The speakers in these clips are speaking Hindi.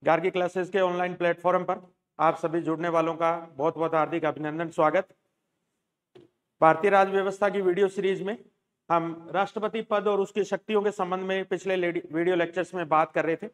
गार्गी क्लासेस के ऑनलाइन प्लेटफॉर्म पर आप सभी जुड़ने वालों का बहुत बहुत हार्दिक अभिनंदन, स्वागत। भारतीय राज्य व्यवस्था की वीडियो सीरीज में हम राष्ट्रपति पद और उसकी शक्तियों के संबंध में पिछले वीडियो लेक्चर्स में बात कर रहे थे।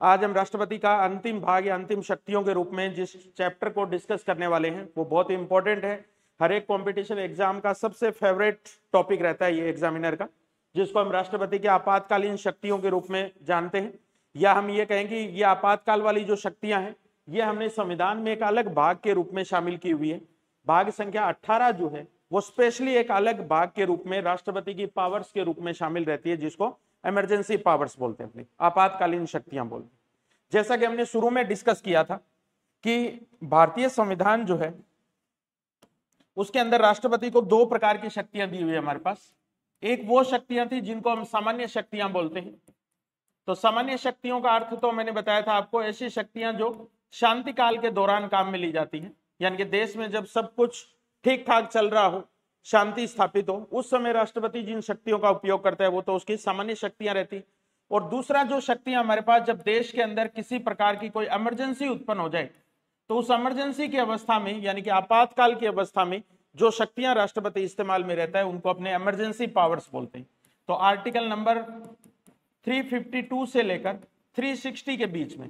आज हम राष्ट्रपति का अंतिम भाग या अंतिम शक्तियों के रूप में जिस चैप्टर को डिस्कस करने वाले हैं वो बहुत इंपॉर्टेंट है। हर एक कॉम्पिटिशन एग्जाम का सबसे फेवरेट टॉपिक रहता है ये एग्जामिनर का, जिसको हम राष्ट्रपति के आपातकालीन शक्तियों के रूप में जानते हैं, या हम ये कहें कि ये आपातकाल वाली जो शक्तियां हैं ये हमने संविधान में एक अलग भाग के रूप में शामिल की हुई है। भाग संख्या 18 जो है वो स्पेशली एक अलग भाग के रूप में राष्ट्रपति की पावर्स के रूप में शामिल रहती है, जिसको इमरजेंसी पावर्स बोलते हैं, अपनी आपातकालीन शक्तियां बोलते हैं। जैसा कि हमने शुरू में डिस्कस किया था कि भारतीय संविधान जो है उसके अंदर राष्ट्रपति को दो प्रकार की शक्तियां दी हुई है हमारे पास। एक वो शक्तियां थी जिनको हम सामान्य शक्तियां बोलते हैं। तो सामान्य शक्तियों का अर्थ तो मैंने बताया था आपको, ऐसी शक्तियां जो शांति काल के दौरान काम में ली जाती हैं, यानी कि देश में जब सब कुछ ठीक ठाक चल रहा हो, शांति स्थापित हो, उस समय राष्ट्रपति जिन शक्तियों का उपयोग करता है वो तो उसकी सामान्य शक्तियां रहती है। और दूसरा जो शक्तियां हमारे पास, जब देश के अंदर किसी प्रकार की कोई इमरजेंसी उत्पन्न हो जाए तो उस इमरजेंसी की अवस्था में, यानी कि आपातकाल की अवस्था में जो शक्तियां राष्ट्रपति इस्तेमाल में रहता है उनको अपने इमरजेंसी पावर्स बोलते हैं। तो आर्टिकल नंबर 352 से लेकर 360 के बीच में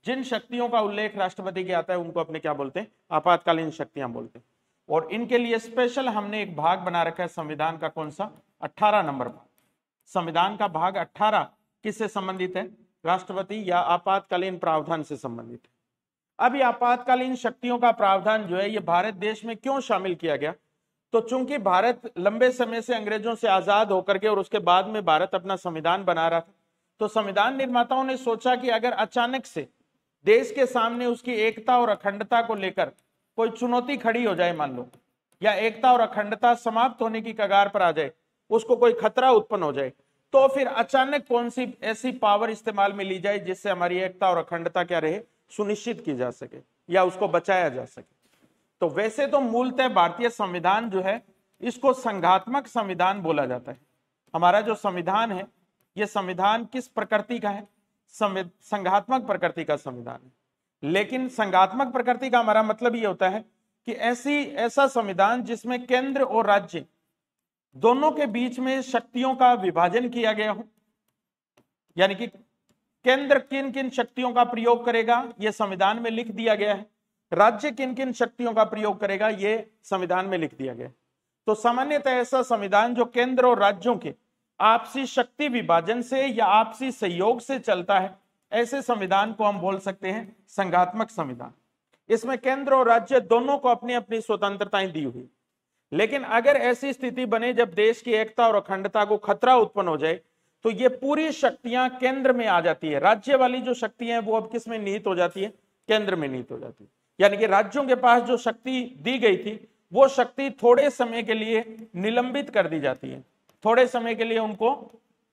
जिन शक्तियों का उल्लेख राष्ट्रपति के आता है उनको अपने क्या बोलते हैं, आपातकालीन शक्तियां बोलते हैं। और इनके लिए स्पेशल हमने एक भाग बना रखा है संविधान का, कौन सा, 18 नंबर भाग। संविधान का भाग 18 किससे संबंधित है, राष्ट्रपति या आपातकालीन प्रावधान से संबंधित है। अभी आपातकालीन शक्तियों का प्रावधान जो है ये भारत देश में क्यों शामिल किया गया, तो चूंकि भारत लंबे समय से अंग्रेजों से आजाद होकर के और उसके बाद में भारत अपना संविधान बना रहा था, तो संविधान निर्माताओं ने सोचा कि अगर अचानक से देश के सामने उसकी एकता और अखंडता को लेकर कोई चुनौती खड़ी हो जाए, मान लो, या एकता और अखंडता समाप्त होने की कगार पर आ जाए, उसको कोई खतरा उत्पन्न हो जाए, तो फिर अचानक कौन सी ऐसी पावर इस्तेमाल में ली जाए जिससे हमारी एकता और अखंडता क्या रहे, सुनिश्चित की जा सके या उसको बचाया जा सके। तो वैसे तो मूलतः भारतीय संविधान जो है इसको संघात्मक संविधान बोला जाता है। हमारा जो संविधान है यह संविधान किस प्रकृति का है, संघात्मक प्रकृति का संविधान है। लेकिन संघात्मक प्रकृति का हमारा मतलब यह होता है कि ऐसा संविधान जिसमें केंद्र और राज्य दोनों के बीच में शक्तियों का विभाजन किया गया हो, यानी कि केंद्र किन किन शक्तियों का प्रयोग करेगा यह संविधान में लिख दिया गया है, राज्य किन किन शक्तियों का प्रयोग करेगा यह संविधान में लिख दिया गया है। तो सामान्यतः ऐसा संविधान जो केंद्र और राज्यों के आपसी शक्ति विभाजन से या आपसी सहयोग से चलता है, ऐसे संविधान को हम बोल सकते हैं संघात्मक संविधान। इसमें केंद्र और राज्य दोनों को अपनी अपनी स्वतंत्रताएं दी हुई, लेकिन अगर ऐसी स्थिति बने जब देश की एकता और अखंडता को खतरा उत्पन्न हो जाए तो ये पूरी शक्तियां केंद्र में आ जाती है। राज्य वाली जो शक्तियां हैं वो अब किस में निहित हो जाती है, केंद्र में निहित हो जाती है। यानी कि राज्यों के पास जो शक्ति दी गई थी वो शक्ति थोड़े समय के लिए निलंबित कर दी जाती है, थोड़े समय के लिए उनको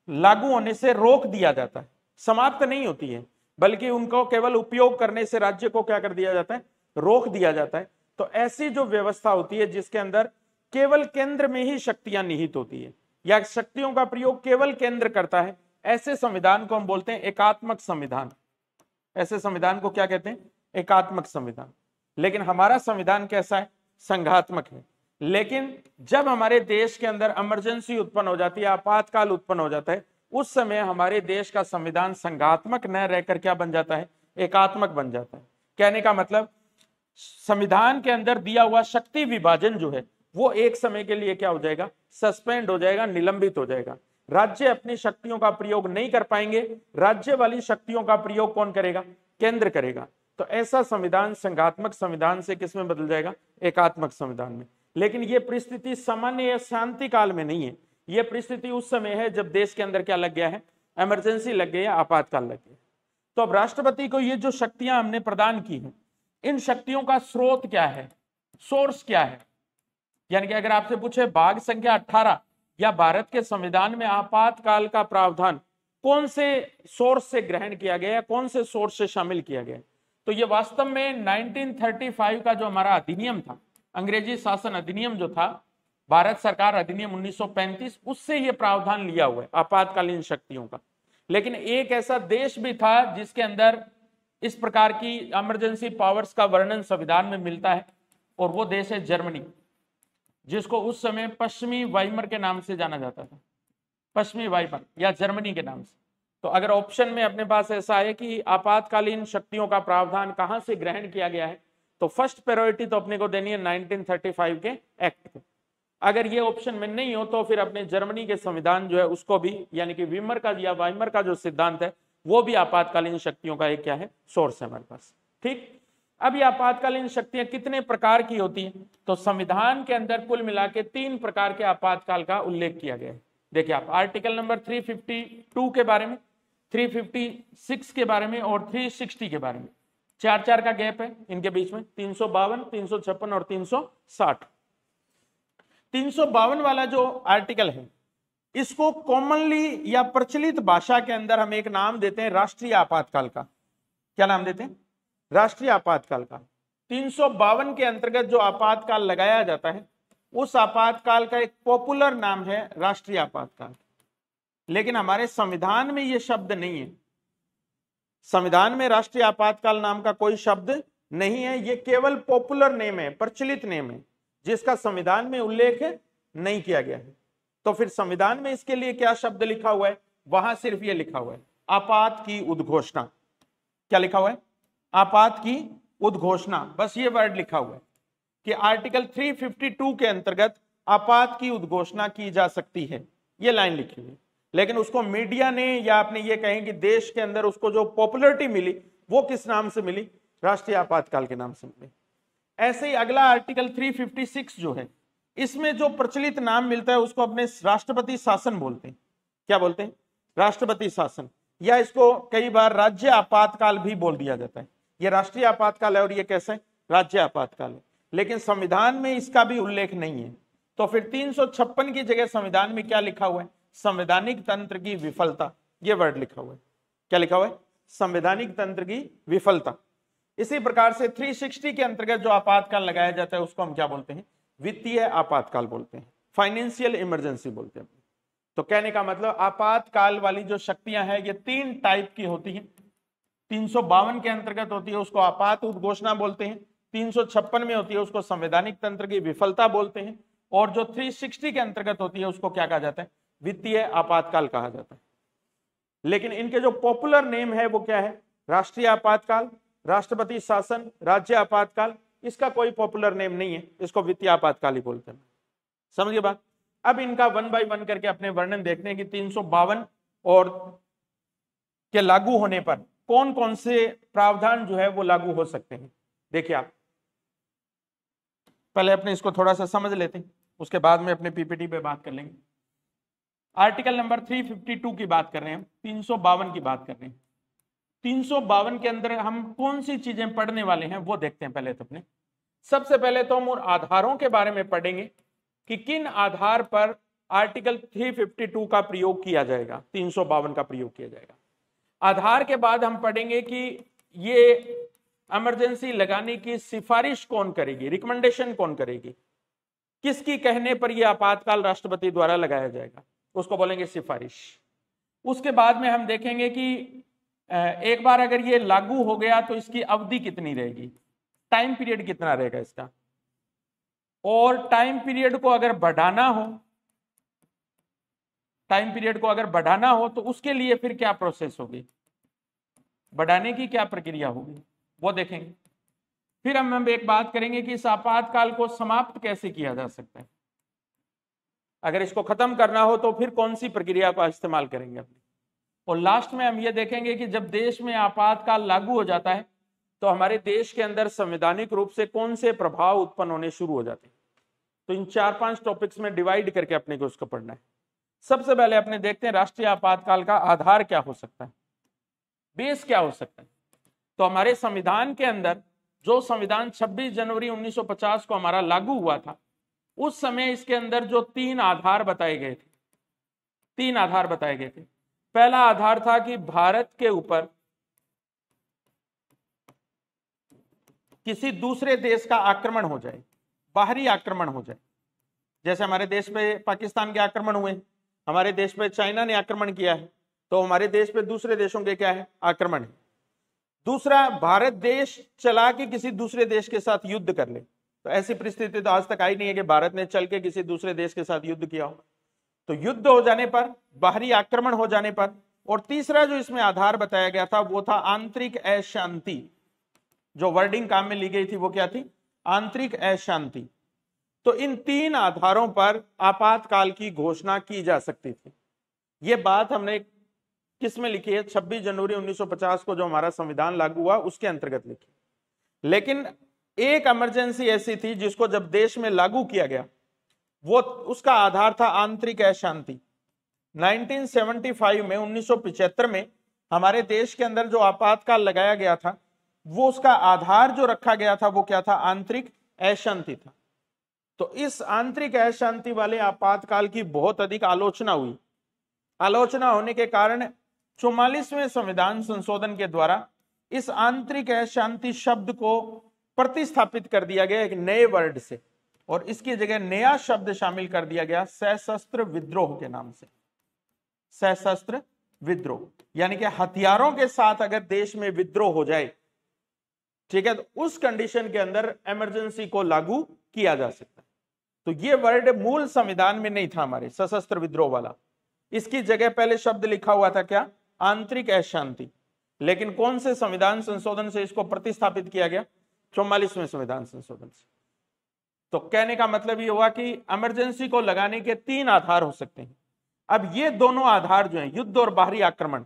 लागू होने से रोक दिया जाता है, समाप्त नहीं होती है, बल्कि उनको केवल उपयोग करने से राज्य को क्या कर दिया जाता है, रोक दिया जाता है। तो ऐसी जो व्यवस्था होती है जिसके अंदर केवल केंद्र में ही शक्तियां निहित होती है या शक्तियों का प्रयोग केवल केंद्र करता है, ऐसे संविधान को हम बोलते हैं एकात्मक संविधान। ऐसे संविधान को क्या कहते हैं, एकात्मक संविधान। लेकिन हमारा संविधान कैसा है, संघात्मक है। लेकिन जब हमारे देश के अंदर इमरजेंसी उत्पन्न हो जाती है, आपातकाल उत्पन्न हो जाता है, उस समय हमारे देश का संविधान संघात्मक न रहकर क्या बन जाता है, एकात्मक बन जाता है। कहने का मतलब संविधान के अंदर दिया हुआ शक्ति विभाजन जो है वो एक समय के लिए क्या हो जाएगा, सस्पेंड हो जाएगा, निलंबित हो जाएगा। राज्य अपनी शक्तियों का प्रयोग नहीं कर पाएंगे, राज्य वाली शक्तियों का प्रयोग कौन करेगा, केंद्र करेगा। तो ऐसा संविधान संघात्मक संविधान से किस में बदल जाएगा, एकात्मक संविधान में। लेकिन यह परिस्थिति सामान्य या शांति काल में नहीं है, यह परिस्थिति उस समय है जब देश के अंदर क्या लग गया है, इमरजेंसी लग गई है, आपातकाल लग गया। तो अब राष्ट्रपति को ये जो शक्तियां हमने प्रदान की हैं, इन शक्तियों का स्रोत क्या है, सोर्स क्या है। यानी कि अगर आपसे पूछे भाग संख्या 18 या भारत के संविधान में आपातकाल का प्रावधान कौन से सोर्स से ग्रहण किया गया, कौन से सोर्स से शामिल किया गया, तो ये वास्तव में 1935 का जो हमारा अधिनियम था, अंग्रेजी शासन अधिनियम जो था, भारत सरकार अधिनियम 1935, उससे ये प्रावधान लिया हुआ है आपातकालीन शक्तियों का। लेकिन एक ऐसा देश भी था जिसके अंदर इस प्रकार की इमरजेंसी पावर्स का वर्णन संविधान में मिलता है, और वो देश है जर्मनी, जिसको उस समय पश्चिमी वाइमर के नाम से जाना जाता था, पश्चिमी वाइमर या जर्मनी के नाम से। तो अगर ऑप्शन में अपने पास ऐसा है कि आपातकालीन शक्तियों का प्रावधान कहां से ग्रहण किया गया है, तो फर्स्ट प्रायोरिटी तो अपने को देनी है 1935 के एक्ट को। अगर ये ऑप्शन में नहीं हो तो फिर अपने जर्मनी के संविधान जो है उसको भी, यानी कि वीमर का या वाइमर का जो सिद्धांत है वो भी आपातकालीन शक्तियों का एक क्या है, सोर्स है हमारे पास। ठीक, अब ये आपातकालीन शक्तियां कितने प्रकार की होती हैं, तो संविधान के अंदर कुल मिला के 3 प्रकार के आपातकाल का उल्लेख किया गया है। देखिए आप आर्टिकल नंबर 352 के बारे में, 356 के बारे में और 360 के बारे में, 4 का गैप है इनके बीच में, 352, 356 और 360। 352 वाला जो आर्टिकल है इसको कॉमनली या प्रचलित भाषा के अंदर हम एक नाम देते हैं राष्ट्रीय आपातकाल का। क्या नाम देते हैं? राष्ट्रीय आपातकाल का। 352 के अंतर्गत जो आपातकाल लगाया जाता है उस आपातकाल का एक पॉपुलर नाम है राष्ट्रीय आपातकाल, लेकिन हमारे संविधान में यह शब्द नहीं है। संविधान में राष्ट्रीय आपातकाल नाम का कोई शब्द नहीं है, यह केवल पॉपुलर नेम है, प्रचलित नेम है, जिसका संविधान में उल्लेख नहीं किया गया है। तो फिर संविधान में इसके लिए क्या शब्द लिखा हुआ है? वहां सिर्फ यह लिखा हुआ है आपात की उद्घोषणा। क्या लिखा हुआ है? आपात की उद्घोषणा, बस ये वर्ड लिखा हुआ है कि आर्टिकल 352 के अंतर्गत आपात की उद्घोषणा की जा सकती है, ये लाइन लिखी हुई। लेकिन उसको मीडिया ने या आपने ये कहें कि देश के अंदर उसको जो पॉपुलैरिटी मिली वो किस नाम से मिली? राष्ट्रीय आपातकाल के नाम से मिली। ऐसे ही अगला आर्टिकल 356 जो है, इसमें जो प्रचलित नाम मिलता है उसको अपने राष्ट्रपति शासन बोलते हैं। क्या बोलते हैं? राष्ट्रपति शासन, या इसको कई बार राज्य आपातकाल भी बोल दिया जाता है। ये राष्ट्रीय आपातकाल है और ये कैसे? राज्य आपातकाल है, लेकिन संविधान में इसका भी उल्लेख नहीं है। तो फिर 356 की जगह संविधान में क्या लिखा हुआ है? संवैधानिक तंत्र की विफलता, ये वर्ड लिखा हुआ है। क्या लिखा हुआ है? संवैधानिक तंत्र की विफलता। इसी प्रकार से 360 के अंतर्गत जो आपातकाल लगाया जाता है उसको हम क्या बोलते हैं? वित्तीय आपातकाल बोलते हैं, फाइनेंशियल इमरजेंसी बोलते हैं। तो कहने का मतलब आपातकाल वाली जो शक्तियां हैं ये 3 टाइप की होती हैं। 352 के अंतर्गत होती है उसको आपात उद्घोषणा बोलते हैं, 356 में होती है उसको संवैधानिक तंत्र की विफलता बोलते हैं, और जो 360 के अंतर्गत होती है उसको क्या कहा जाता है? वित्तीय आपातकाल कहा जाता है। लेकिन इनके जो पॉपुलर नेम है वो क्या है? राष्ट्रीय आपातकाल, राष्ट्रपति शासन, राज्य आपातकाल। इसका कोई पॉपुलर नेम नहीं है, इसको वित्तीय आपातकाल ही बोलते हैं। समझिए बात। अब इनका 1 बाय 1 करके अपने वर्णन देखने की 352 और के लागू होने पर कौन कौन से प्रावधान जो है वो लागू हो सकते हैं। देखिए आप पहले अपने इसको थोड़ा सा समझ लेते हैं, उसके बाद में अपने पीपीटी पे बात कर लेंगे। आर्टिकल नंबर 352 की बात कर रहे हैं, 352 की बात कर रहे हैं। 352 के अंदर हम कौन सी चीजें पढ़ने वाले हैं वो देखते हैं। पहले तो अपने सबसे पहले तो हम आधारों के बारे में पढ़ेंगे कि किन आधार पर आर्टिकल 352 का प्रयोग किया जाएगा, 352 का प्रयोग किया जाएगा। आधार के बाद हम पढ़ेंगे कि ये इमरजेंसी लगाने की सिफारिश कौन करेगी, रिकमेंडेशन कौन करेगी, किसकी कहने पर यह आपातकाल राष्ट्रपति द्वारा लगाया जाएगा, उसको बोलेंगे सिफारिश। उसके बाद में हम देखेंगे कि एक बार अगर ये लागू हो गया तो इसकी अवधि कितनी रहेगी, टाइम पीरियड कितना रहेगा इसका, और टाइम पीरियड को अगर बढ़ाना हो, टाइम पीरियड को अगर बढ़ाना हो तो उसके लिए फिर क्या प्रोसेस होगी, बढ़ाने की क्या प्रक्रिया होगी, वो देखेंगे। फिर हम एक बात करेंगे कि इस आपातकाल को समाप्त कैसे किया जा सकता है, अगर इसको खत्म करना हो तो फिर कौन सी प्रक्रिया का इस्तेमाल करेंगे अपने। और लास्ट में हम ये देखेंगे कि जब देश में आपातकाल लागू हो जाता है तो हमारे देश के अंदर संवैधानिक रूप से कौन से प्रभाव उत्पन्न होने शुरू हो जाते हैं। तो इन 4-5 टॉपिक्स में डिवाइड करके अपने को उसको पढ़ना है। सबसे पहले अपने देखते हैं राष्ट्रीय आपातकाल का आधार क्या हो सकता है, बेस क्या हो सकता है। तो हमारे संविधान के अंदर जो संविधान 26 जनवरी 1950 को हमारा लागू हुआ था, उस समय इसके अंदर जो 3 आधार बताए गए थे, 3 आधार बताए गए थे। पहला आधार था कि भारत के ऊपर किसी दूसरे देश का आक्रमण हो जाए, बाहरी आक्रमण हो जाए। जैसे हमारे देश पे पाकिस्तान के आक्रमण हुए, हमारे देश पे चाइना ने आक्रमण किया है, तो हमारे देश पे दूसरे देशों के क्या है, आक्रमण है। दूसरा, भारत देश चला के किसी दूसरे देश के साथ युद्ध कर ले, तो ऐसी परिस्थिति तो आज तक आई नहीं है कि भारत ने चल के किसी दूसरे देश के साथ युद्ध किया हो। तो युद्ध हो जाने पर, बाहरी आक्रमण हो जाने पर। और तीसरा जो इसमें आधार बताया गया था वो था आंतरिक अशांति। जो वर्डिंग काम में ली गई थी वो क्या थी? आंतरिक अशांति। तो इन तीन आधारों पर आपातकाल की घोषणा की जा सकती थी। ये बात हमने किस में लिखी है? 26 जनवरी 1950 को जो हमारा संविधान लागू हुआ उसके अंतर्गत लिखी। लेकिन एक इमरजेंसी ऐसी थी जिसको जब देश में लागू किया गया, वो उसका आधार था आंतरिक अशांति। 1975 में 1975 में हमारे देश के अंदर जो आपातकाल लगाया गया था, वो उसका आधार जो रखा गया था वो क्या था? आंतरिक अशांति था। तो इस आंतरिक अशांति वाले आपातकाल की बहुत अधिक आलोचना हुई। आलोचना होने के कारण 44वें संविधान संशोधन के द्वारा इस आंतरिक अशांति शब्द को प्रतिस्थापित कर दिया गया एक नए वर्ड से, और इसकी जगह नया शब्द शामिल कर दिया गया सशस्त्र विद्रोह के नाम से। सशस्त्र विद्रोह यानी कि हथियारों के साथ अगर देश में विद्रोह हो जाए, ठीक है, तो उस कंडीशन के अंदर इमरजेंसी को लागू किया जा सकता है। तो ये वर्ड मूल संविधान में नहीं था हमारे, सशस्त्र विद्रोह वाला। इसकी जगह पहले शब्द लिखा हुआ था क्या? आंतरिक अशांति। लेकिन कौन से संविधान संशोधन से इसको प्रतिस्थापित किया गया? 44वें संविधान संशोधन से। तो कहने का मतलब ये हुआ कि इमरजेंसी को लगाने के तीन आधार हो सकते हैं। अब ये दोनों आधार जो हैं, युद्ध और बाहरी आक्रमण,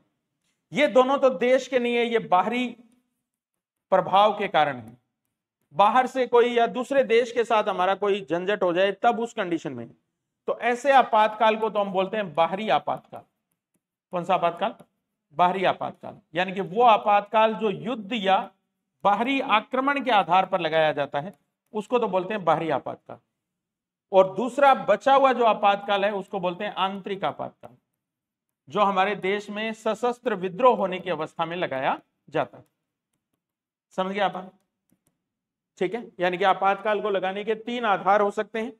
ये दोनों तो देश के नहीं है, ये बाहरी प्रभाव के कारण है। बाहर से कोई या दूसरे देश के साथ हमारा कोई झंझट हो जाए तब उस कंडीशन में। तो ऐसे आपातकाल को तो हम बोलते हैं बाहरी आपातकाल। कौन सा आपातकाल? बाहरी आपातकाल। यानी कि वो आपातकाल जो युद्ध या बाहरी आक्रमण के आधार पर लगाया जाता है उसको तो बोलते हैं बाहरी आपातकाल। और दूसरा बचा हुआ जो आपातकाल है उसको बोलते हैं आंतरिक आपातकाल, जो हमारे देश में सशस्त्र विद्रोह होने की अवस्था में लगाया जाता है। समझ गया आप? ठीक है, यानी कि आपातकाल को लगाने के तीन आधार हो सकते हैं।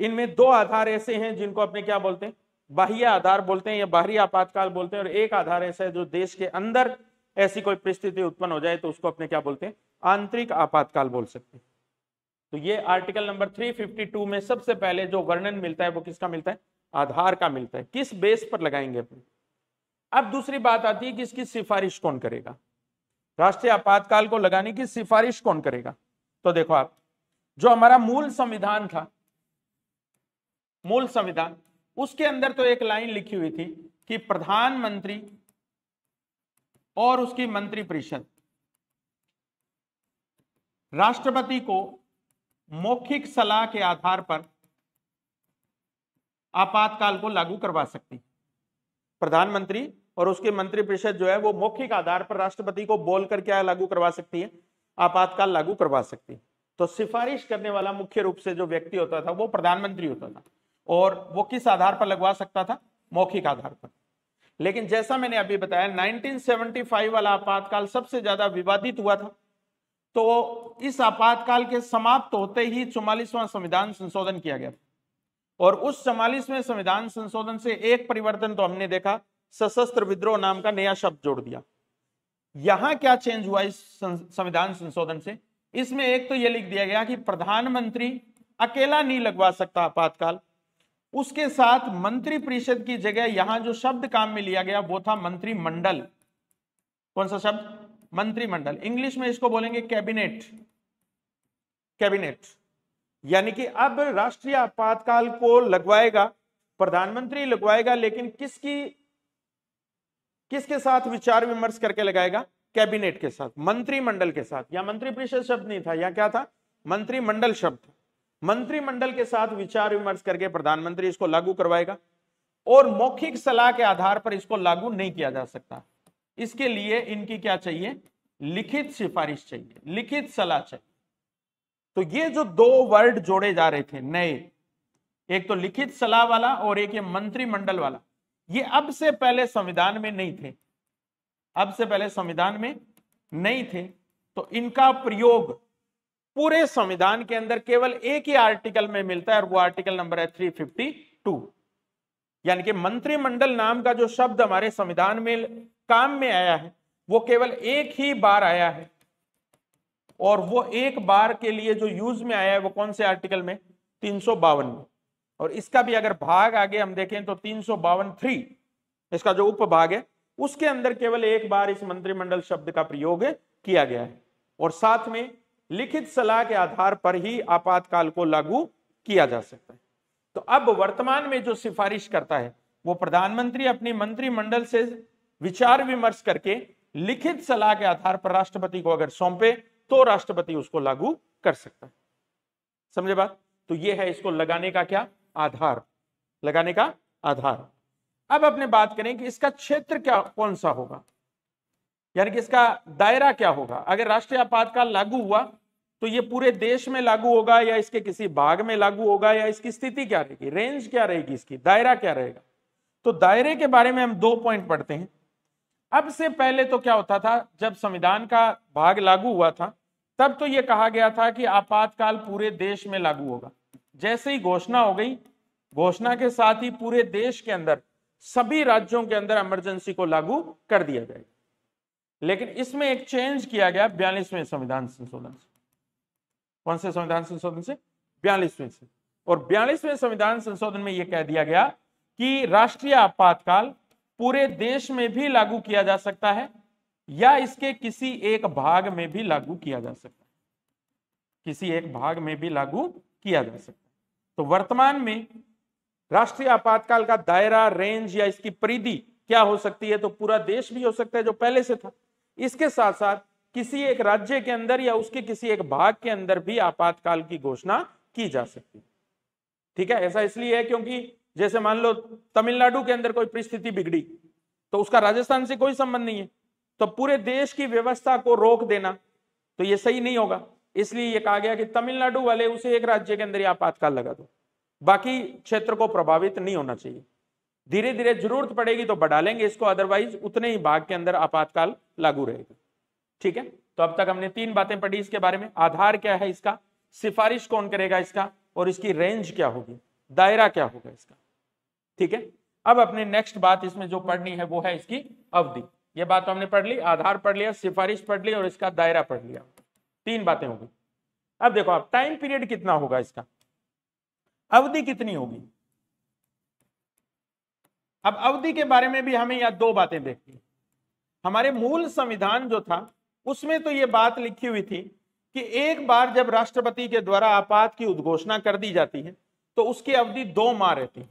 इनमें दो आधार ऐसे हैं जिनको अपने क्या बोलते हैं? बाह्य आधार बोलते हैं या बाहरी आपातकाल बोलते हैं। और एक आधार ऐसा है जो देश के अंदर ऐसी कोई परिस्थिति उत्पन्न हो जाए तो उसको अपने क्या बोलते हैं? आंतरिक आपातकाल बोल सकते हैं। तो ये आर्टिकल नंबर 352 में सबसे पहले जो वर्णन मिलता है वो किसका मिलता है? आधार का मिलता है। किस बेस पर लगाएंगे अपने। अब दूसरी बात आती है कि इसकी सिफारिश कौन करेगा? राष्ट्रीय आपातकाल को लगाने की सिफारिश कौन करेगा? तो देखो आप, जो हमारा मूल संविधान था, मूल संविधान, उसके अंदर तो एक लाइन लिखी हुई थी कि प्रधानमंत्री और उसकी मंत्रिपरिषद राष्ट्रपति को मौखिक सलाह के आधार पर आपातकाल को लागू करवा सकती। प्रधानमंत्री और उसके मंत्रिपरिषद जो है वो मौखिक आधार पर राष्ट्रपति को बोलकर क्या लागू करवा सकती है? आपातकाल लागू करवा सकती है। तो सिफारिश करने वाला मुख्य रूप से जो व्यक्ति होता था वो प्रधानमंत्री होता था, और वो किस आधार पर लगवा सकता था? मौखिक आधार पर। लेकिन जैसा मैंने अभी बताया 1975 वाला आपातकाल सबसे ज्यादा विवादित हुआ था। तो इस आपातकाल के समाप्त होते ही 44वां संविधान संशोधन किया गया, और उस 44वें संविधान संशोधन से एक परिवर्तन तो हमने देखा, सशस्त्र विद्रोह नाम का नया शब्द जोड़ दिया। यहां क्या चेंज हुआ इस संविधान संशोधन से? इसमें एक तो यह लिख दिया गया कि प्रधानमंत्री अकेला नहीं लगवा सकता आपातकाल, उसके साथ मंत्रिपरिषद की जगह यहां जो शब्द काम में लिया गया वो था मंत्रिमंडल। कौन सा शब्द? मंत्रिमंडल। इंग्लिश में इसको बोलेंगे कैबिनेट। कैबिनेट यानी कि अब राष्ट्रीय आपातकाल को लगवाएगा प्रधानमंत्री, लगवाएगा, लेकिन किसके साथ विचार विमर्श करके लगाएगा? कैबिनेट के साथ, मंत्रिमंडल के साथ। या मंत्रिपरिषद शब्द नहीं था, या क्या था? मंत्रिमंडल शब्द। मंत्रिमंडल के साथ विचार विमर्श करके प्रधानमंत्री इसको लागू करवाएगा, और मौखिक सलाह के आधार पर इसको लागू नहीं किया जा सकता। इसके लिए इनकी क्या चाहिए? लिखित सिफारिश चाहिए, लिखित सलाह चाहिए। तो ये जो दो वर्ड जोड़े जा रहे थे नए, एक तो लिखित सलाह वाला और एक ये मंत्रिमंडल वाला, ये अब से पहले संविधान में नहीं थे। अब से पहले संविधान में नहीं थे। तो इनका प्रयोग पूरे संविधान के अंदर केवल एक ही आर्टिकल में मिलता है, और वो आर्टिकल नंबर है 352। यानी कि मंत्रिमंडल नाम का जो शब्द हमारे संविधान में काम में आया है, वो केवल एक ही बार आया है, और वो एक बार के लिए जो यूज में आया है वो कौन से आर्टिकल में, 352 में। और इसका भी अगर भाग आगे हम देखें तो 352(3), इसका जो उपभाग है उसके अंदर केवल एक बार इस मंत्रिमंडल शब्द का प्रयोग किया गया है, और साथ में लिखित सलाह के आधार पर ही आपातकाल को लागू किया जा सकता है। तो अब वर्तमान में जो सिफारिश करता है वो प्रधानमंत्री अपनी मंत्रिमंडल से विचार विमर्श करके लिखित सलाह के आधार पर राष्ट्रपति को अगर सौंपे तो राष्ट्रपति उसको लागू कर सकता है। समझे बात? तो ये है इसको लगाने का क्या आधार, लगाने का आधार। अब अपने बात करें कि इसका क्षेत्र क्या कौन सा होगा, यानी कि इसका दायरा क्या होगा। अगर राष्ट्रीय आपातकाल लागू हुआ तो ये पूरे देश में लागू होगा या इसके किसी भाग में लागू होगा, या इसकी स्थिति क्या रहेगी, रेंज क्या रहेगी, इसकी दायरा क्या रहेगा। तो दायरे के बारे में हम 2 पॉइंट पढ़ते हैं। अब से पहले तो क्या होता था, जब संविधान का भाग लागू हुआ था तब तो यह कहा गया था कि आपातकाल पूरे देश में लागू होगा। जैसे ही घोषणा हो गई, घोषणा के साथ ही पूरे देश के अंदर सभी राज्यों के अंदर इमरजेंसी को लागू कर दिया जाएगा। लेकिन इसमें एक चेंज किया गया 42वें संविधान संशोधन से। कौन से संविधान संशोधन से? 42वें से। और 42वें संविधान संशोधन में यह कह दिया गया कि राष्ट्रीय आपातकाल पूरे देश में भी लागू किया जा सकता है या इसके किसी एक भाग में भी लागू किया जा सकता है, किसी एक भाग में भी लागू किया जा सकता है। तो वर्तमान में राष्ट्रीय आपातकाल का दायरा, रेंज या इसकी परिधि क्या हो सकती है, तो पूरा देश भी हो सकता है जो पहले से था। इसके साथ साथ किसी एक राज्य के अंदर या उसके किसी एक भाग के अंदर भी आपातकाल की घोषणा की जा सकती है। ठीक है, ऐसा इसलिए है क्योंकि जैसे मान लो तमिलनाडु के अंदर कोई परिस्थिति बिगड़ी तो उसका राजस्थान से कोई संबंध नहीं है, तो पूरे देश की व्यवस्था को रोक देना तो ये सही नहीं होगा। इसलिए ये कहा गया कि तमिलनाडु वाले उसे एक राज्य के अंदर आपातकाल लगा दो, बाकी क्षेत्र को प्रभावित नहीं होना चाहिए। धीरे धीरे जरूरत पड़ेगी तो बढ़ा लेंगे इसको, अदरवाइज उतने ही भाग के अंदर आपातकाल लागू रहेगा। ठीक है, तो अब तक हमने 3 बातें पढ़ी इसके बारे में। आधार क्या है इसका, सिफारिश कौन करेगा इसका, और इसकी रेंज क्या होगी, दायरा क्या होगा इसका। ठीक है, अब अपने नेक्स्ट बात इसमें जो पढ़नी है वो है इसकी अवधि। ये बात तो हमने पढ़ ली, आधार पढ़ लिया, सिफारिश पढ़ ली और इसका दायरा पढ़ लिया। 3 बातें होगी। अब देखो आप टाइम पीरियड कितना होगा इसका, अवधि कितनी होगी। अब अवधि के बारे में भी हमें यह 2 बातें देखनी है। हमारे मूल संविधान जो था उसमें तो यह बात लिखी हुई थी कि एक बार जब राष्ट्रपति के द्वारा आपात की उद्घोषणा कर दी जाती है तो उसकी अवधि 2 माह रहती है,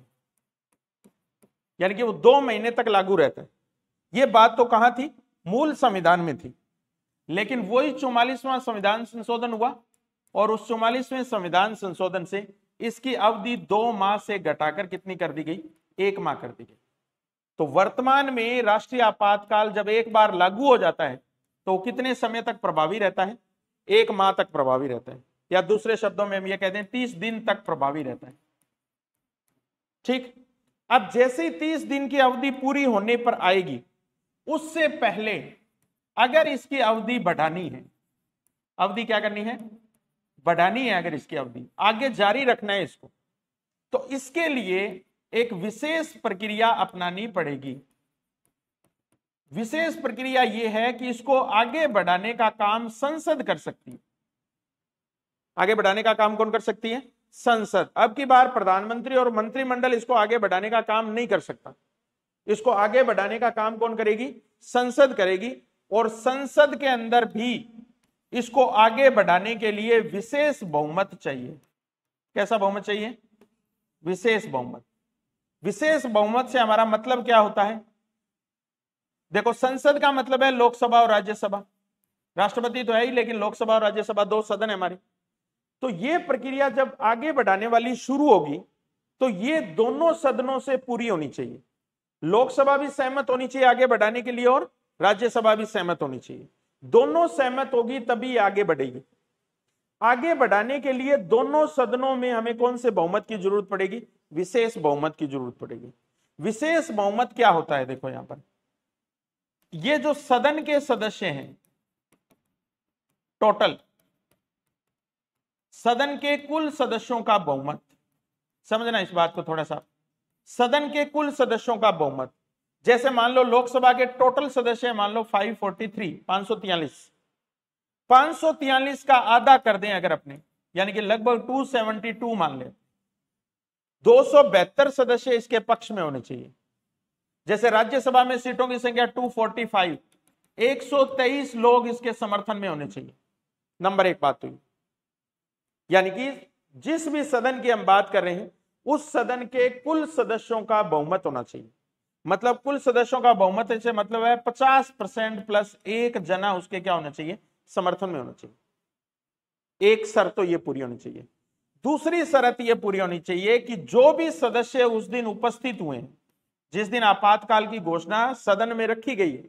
यानी कि वो 2 महीने तक लागू रहता है। यह बात तो कहां थी, मूल संविधान में थी। लेकिन वही 44वां संविधान संशोधन हुआ और उस 44वें संविधान संशोधन से इसकी अवधि 2 माह से घटाकर कितनी कर दी गई, 1 माह कर दी गई। तो वर्तमान में राष्ट्रीय आपातकाल जब एक बार लागू हो जाता है तो कितने समय तक प्रभावी रहता है, 1 माह तक प्रभावी रहता है, या दूसरे शब्दों में हम ये कहते हैं 30 दिन तक प्रभावी रहता है। ठीक, अब जैसे ही 30 दिन की अवधि पूरी होने पर आएगी उससे पहले अगर इसकी अवधि बढ़ानी है, अवधि क्या करनी है, बढ़ानी है, अगर इसकी अवधि आगे जारी रखना है इसको, तो इसके लिए एक विशेष प्रक्रिया अपनानी पड़ेगी। विशेष प्रक्रिया यह है कि इसको आगे बढ़ाने का काम संसद कर सकती है। आगे बढ़ाने का काम कौन कर सकती है, संसद। अब की बार प्रधानमंत्री और मंत्रिमंडल इसको आगे बढ़ाने का काम नहीं कर सकता, इसको आगे बढ़ाने का काम कौन करेगी, संसद करेगी। और संसद के अंदर भी इसको आगे बढ़ाने के लिए विशेष बहुमत चाहिए। कैसा बहुमत चाहिए, विशेष बहुमत। विशेष बहुमत से हमारा मतलब क्या होता है, देखो संसद का मतलब है लोकसभा और राज्यसभा, राष्ट्रपति तो है ही लेकिन लोकसभा और राज्यसभा 2 सदन है हमारे। तो ये प्रक्रिया जब आगे बढ़ाने वाली शुरू होगी तो ये दोनों सदनों से पूरी होनी चाहिए। लोकसभा भी सहमत होनी चाहिए आगे बढ़ाने के लिए और राज्यसभा भी सहमत होनी चाहिए। दोनों सहमत होगी तभी आगे बढ़ेगी। आगे बढ़ाने के लिए दोनों सदनों में हमें कौन से बहुमत की जरूरत पड़ेगी, विशेष बहुमत की जरूरत पड़ेगी। विशेष बहुमत क्या होता है, देखो यहां पर ये जो सदन के सदस्य हैं, टोटल सदन के कुल सदस्यों का बहुमत, समझना इस बात को थोड़ा सा, सदन के कुल सदस्यों का बहुमत जैसे मान लो लोकसभा के टोटल सदस्य मान लो 543 543 का आधा कर दें अगर अपने, यानी कि लगभग 272 मान लें, 272 सदस्य इसके पक्ष में होने चाहिए। जैसे राज्यसभा में सीटों की संख्या 245, 123 लोग इसके समर्थन में होने चाहिए। नंबर एक बात तो ये, यानी कि जिस भी सदन की हम बात कर रहे हैं उस सदन के कुल सदस्यों का बहुमत होना चाहिए। मतलब कुल सदस्यों का बहुमत से मतलब है 50% प्लस एक जना उसके क्या होना चाहिए, समर्थन में होना चाहिए। एक शर्त तो ये पूरी होनी चाहिए। दूसरी शर्त ये पूरी होनी चाहिए कि जो भी सदस्य उस दिन उपस्थित हुए हैं, जिस दिन आपातकाल की घोषणा सदन में रखी गई है,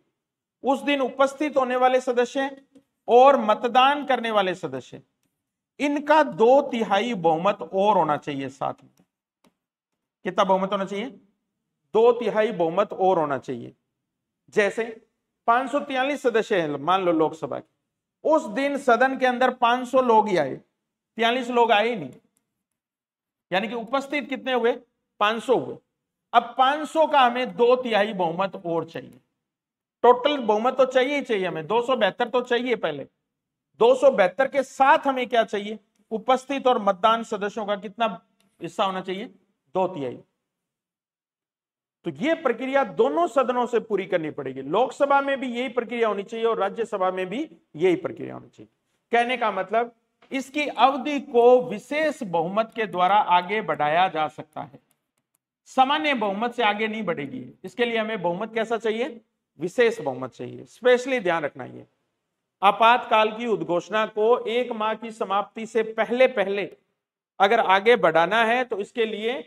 उस दिन उपस्थित होने वाले सदस्य और मतदान करने वाले सदस्य, इनका 2/3 बहुमत और होना चाहिए साथ में। कितना बहुमत होना चाहिए? 2/3 बहुमत और होना चाहिए। जैसे 543 सदस्य हैं मान लो लोकसभा के, उस दिन सदन के अंदर 500 लोग ही आए, 43 लोग आए ही नहीं, यानी कि उपस्थित कितने हुए? 500 हुए। अब 500 का हमें 2/3 बहुमत और चाहिए। टोटल बहुमत तो चाहिए ही चाहिए हमें, 272 तो चाहिए पहले। 272 के साथ हमें क्या चाहिए? उपस्थित और मतदान सदस्यों का कितना हिस्सा होना चाहिए? 2/3। तो यह प्रक्रिया दोनों सदनों से पूरी करनी पड़ेगी। लोकसभा में भी यही प्रक्रिया होनी चाहिए और राज्यसभा में भी यही प्रक्रिया होनी चाहिए। कहने का मतलब इसकी अवधि को विशेष बहुमत के द्वारा आगे बढ़ाया जा सकता है, सामान्य बहुमत से आगे नहीं बढ़ेगी। इसके लिए हमें बहुमत कैसा चाहिए? विशेष बहुमत चाहिए। स्पेशली ध्यान रखना, ये आपातकाल की उद्घोषणा को 1 माह की समाप्ति से पहले पहले अगर आगे बढ़ाना है तो इसके लिए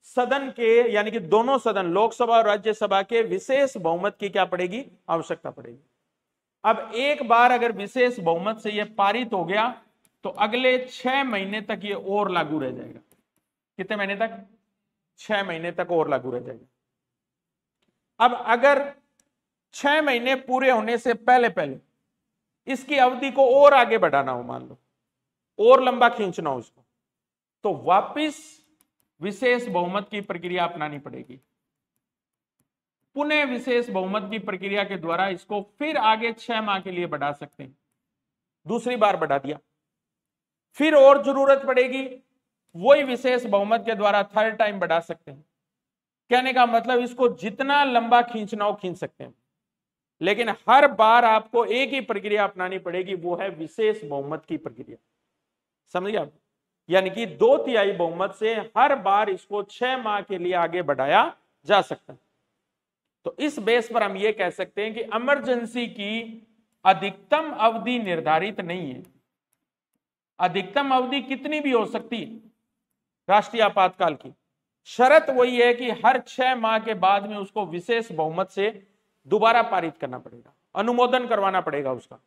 सदन के, यानी कि दोनों सदन लोकसभा और राज्यसभा के विशेष बहुमत की क्या पड़ेगी? आवश्यकता पड़ेगी। अब एक बार अगर विशेष बहुमत से यह पारित हो गया तो अगले 6 महीने तक ये और लागू रह जाएगा। कितने महीने तक? 6 महीने तक और लागू रह जाएगा। अब अगर 6 महीने पूरे होने से पहले पहले इसकी अवधि को और आगे बढ़ाना हो, मान लो और लंबा खींचना हो इसको, तो वापिस विशेष बहुमत की प्रक्रिया अपनानी पड़ेगी। पुनः विशेष बहुमत की प्रक्रिया के द्वारा इसको फिर आगे 6 माह के लिए बढ़ा सकते हैं। दूसरी बार बढ़ा दिया, फिर और जरूरत पड़ेगी, वही विशेष बहुमत के द्वारा थर्ड टाइम बढ़ा सकते हैं। कहने का मतलब इसको जितना लंबा खींचना हो खींच सकते हैं, लेकिन हर बार आपको एक ही प्रक्रिया अपनानी पड़ेगी, वो है विशेष बहुमत की प्रक्रिया। समझिए आप? यानी कि 2/3 बहुमत से हर बार इसको 6 माह के लिए आगे बढ़ाया जा सकता है। तो इस बेस पर हम ये कह सकते हैं कि इमरजेंसी की अधिकतम अवधि निर्धारित नहीं है। अधिकतम अवधि कितनी भी हो सकती है राष्ट्रीय आपातकाल की, शर्त वही है कि हर 6 माह के बाद में उसको विशेष बहुमत से दोबारा पारित करना पड़ेगा, अनुमोदन करवाना पड़ेगा उसका।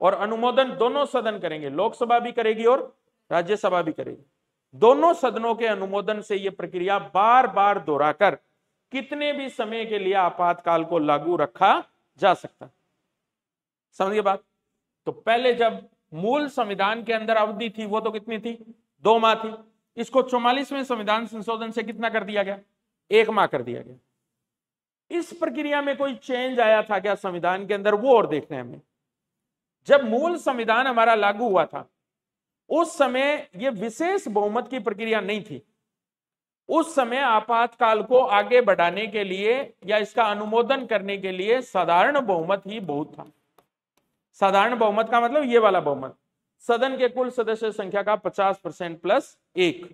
और अनुमोदन दोनों सदन करेंगे, लोकसभा भी करेगी और राज्यसभा भी करेगी। दोनों सदनों के अनुमोदन से यह प्रक्रिया बार बार दोहराकर कितने भी समय के लिए आपातकाल को लागू रखा जा सकता है। समझिए बात? तो पहले जब मूल संविधान के अंदर अवधि थी वो तो कितनी थी? 2 माह थी। इसको 44वें संविधान संशोधन से कितना कर दिया गया? 1 माह कर दिया गया। इस प्रक्रिया में कोई चेंज आया था क्या संविधान के अंदर? वो और देखने हमें। जब मूल संविधान हमारा लागू हुआ था उस समय यह विशेष बहुमत की प्रक्रिया नहीं थी। उस समय आपातकाल को आगे बढ़ाने के लिए या इसका अनुमोदन करने के लिए साधारण बहुमत ही बहुत था। साधारण बहुमत का मतलब ये वाला बहुमत, सदन के कुल सदस्य संख्या का 50% प्लस 1।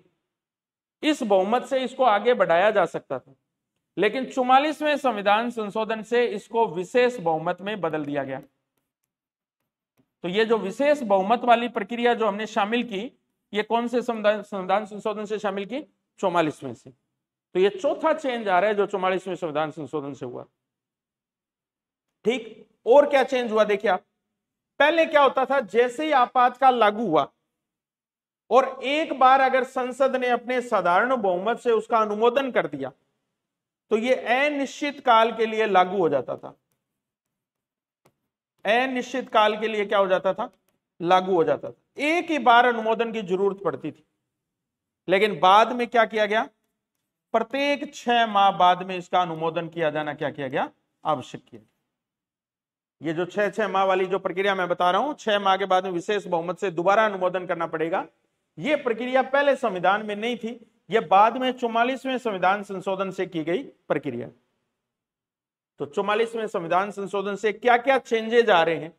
इस बहुमत से इसको आगे बढ़ाया जा सकता था, लेकिन 44वें संविधान संशोधन से इसको विशेष बहुमत में बदल दिया गया। तो ये जो विशेष बहुमत वाली प्रक्रिया जो हमने शामिल की, ये कौन से संविधान संशोधन से शामिल की? 44वें से। तो ये चौथा चेंज आ रहा है जो 44वें संविधान संशोधन से हुआ। ठीक, और क्या चेंज हुआ देखिए आप। पहले क्या होता था, जैसे ही आपातकाल लागू हुआ और एक बार अगर संसद ने अपने साधारण बहुमत से उसका अनुमोदन कर दिया तो ये अनिश्चित काल के लिए लागू हो जाता था। अनिश्चित काल के लिए क्या हो जाता था? लागू हो जाता था। एक ही बार अनुमोदन की जरूरत पड़ती थी, लेकिन बाद में क्या किया गया? प्रत्येक 6 माह बाद में इसका अनुमोदन किया जाना क्या किया गया, आवश्यक किया। ये जो 6 माह वाली जो प्रक्रिया मैं बता रहा हूं, 6 माह के बाद में विशेष बहुमत से दोबारा अनुमोदन करना पड़ेगा। ये प्रक्रिया पहले संविधान में नहीं थी, ये बाद में 44वें संविधान संशोधन से की गई प्रक्रिया। तो 44वें संविधान संशोधन से क्या क्या चेंजेज आ रहे हैं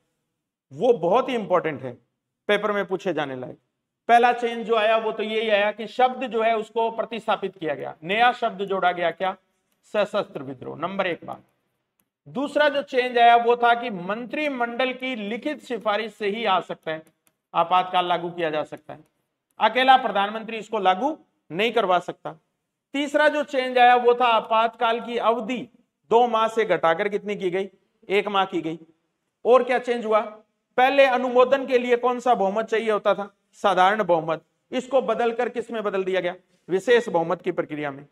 वो बहुत ही इंपॉर्टेंट है, पेपर में पूछे जाने लायक। पहला चेंज जो आया वो तो यही आया कि शब्द जो है उसको प्रतिस्थापित किया गया, नया शब्द जोड़ा गया, क्या, सशस्त्र विद्रोह, नंबर 1 बात। दूसरा जो चेंज आया वो था कि मंत्रिमंडल की लिखित सिफारिश से ही आ सकता है, आपातकाल लागू किया जा सकता है, अकेला प्रधानमंत्री इसको लागू नहीं करवा सकता। तीसरा जो चेंज आया वो था आपातकाल की अवधि 2 माह से घटाकर कितनी की गई, 1 माह की गई। और क्या चेंज हुआ, पहले अनुमोदन के लिए कौन सा बहुमत चाहिए होता था, साधारण बहुमत, इसको बदलकर किस में बदल दिया गया, विशेष बहुमत की प्रक्रिया में।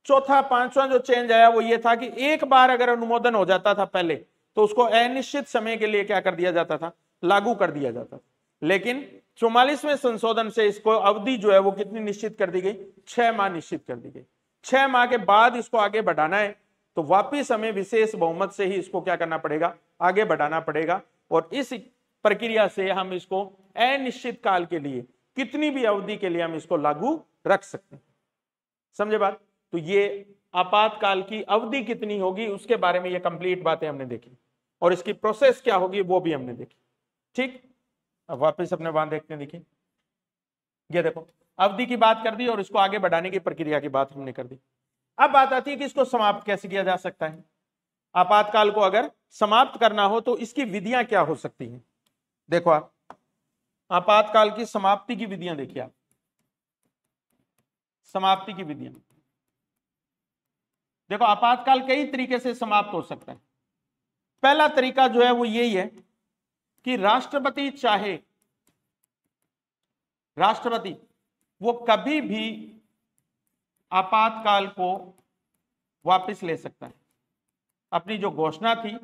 चौथा, पांचवा जो चेंज आया वो ये था कि एक बार अगर अनुमोदन हो जाता था पहले तो उसको अनिश्चित समय के लिए क्या कर दिया जाता था, लागू कर दिया जाता था। लेकिन 44वें संशोधन से इसको अवधि जो है वो कितनी निश्चित कर दी गई, 6 माह निश्चित कर दी गई। 6 माह के बाद इसको आगे बढ़ाना है तो वापिस हमें विशेष बहुमत से ही इसको क्या करना पड़ेगा, आगे बढ़ाना पड़ेगा। और इस प्रक्रिया से हम इसको अनिश्चित काल के लिए, कितनी भी अवधि के लिए हम इसको लागू रख सकते हैं। समझे बात। तो ये आपातकाल की अवधि कितनी होगी उसके बारे में ये कंप्लीट बातें हमने देखी, और इसकी प्रोसेस क्या होगी वो भी हमने देखी। ठीक, अब वापस अपने वहां देखते हैं। देखिए ये देखो, अवधि की बात कर दी और इसको आगे बढ़ाने की प्रक्रिया की बात हमने कर दी। अब बात आती है कि इसको समाप्त कैसे किया जा सकता है। आपातकाल को अगर समाप्त करना हो तो इसकी विधियां क्या हो सकती हैं। देखो आप आपातकाल की समाप्ति की विधियां देखिए आप, समाप्ति की विधियां देखो। आपातकाल कई तरीके से समाप्त हो सकता है। पहला तरीका जो है वो यही है कि राष्ट्रपति चाहे, राष्ट्रपति वो कभी भी आपातकाल को वापस ले सकता है। अपनी जो घोषणा थी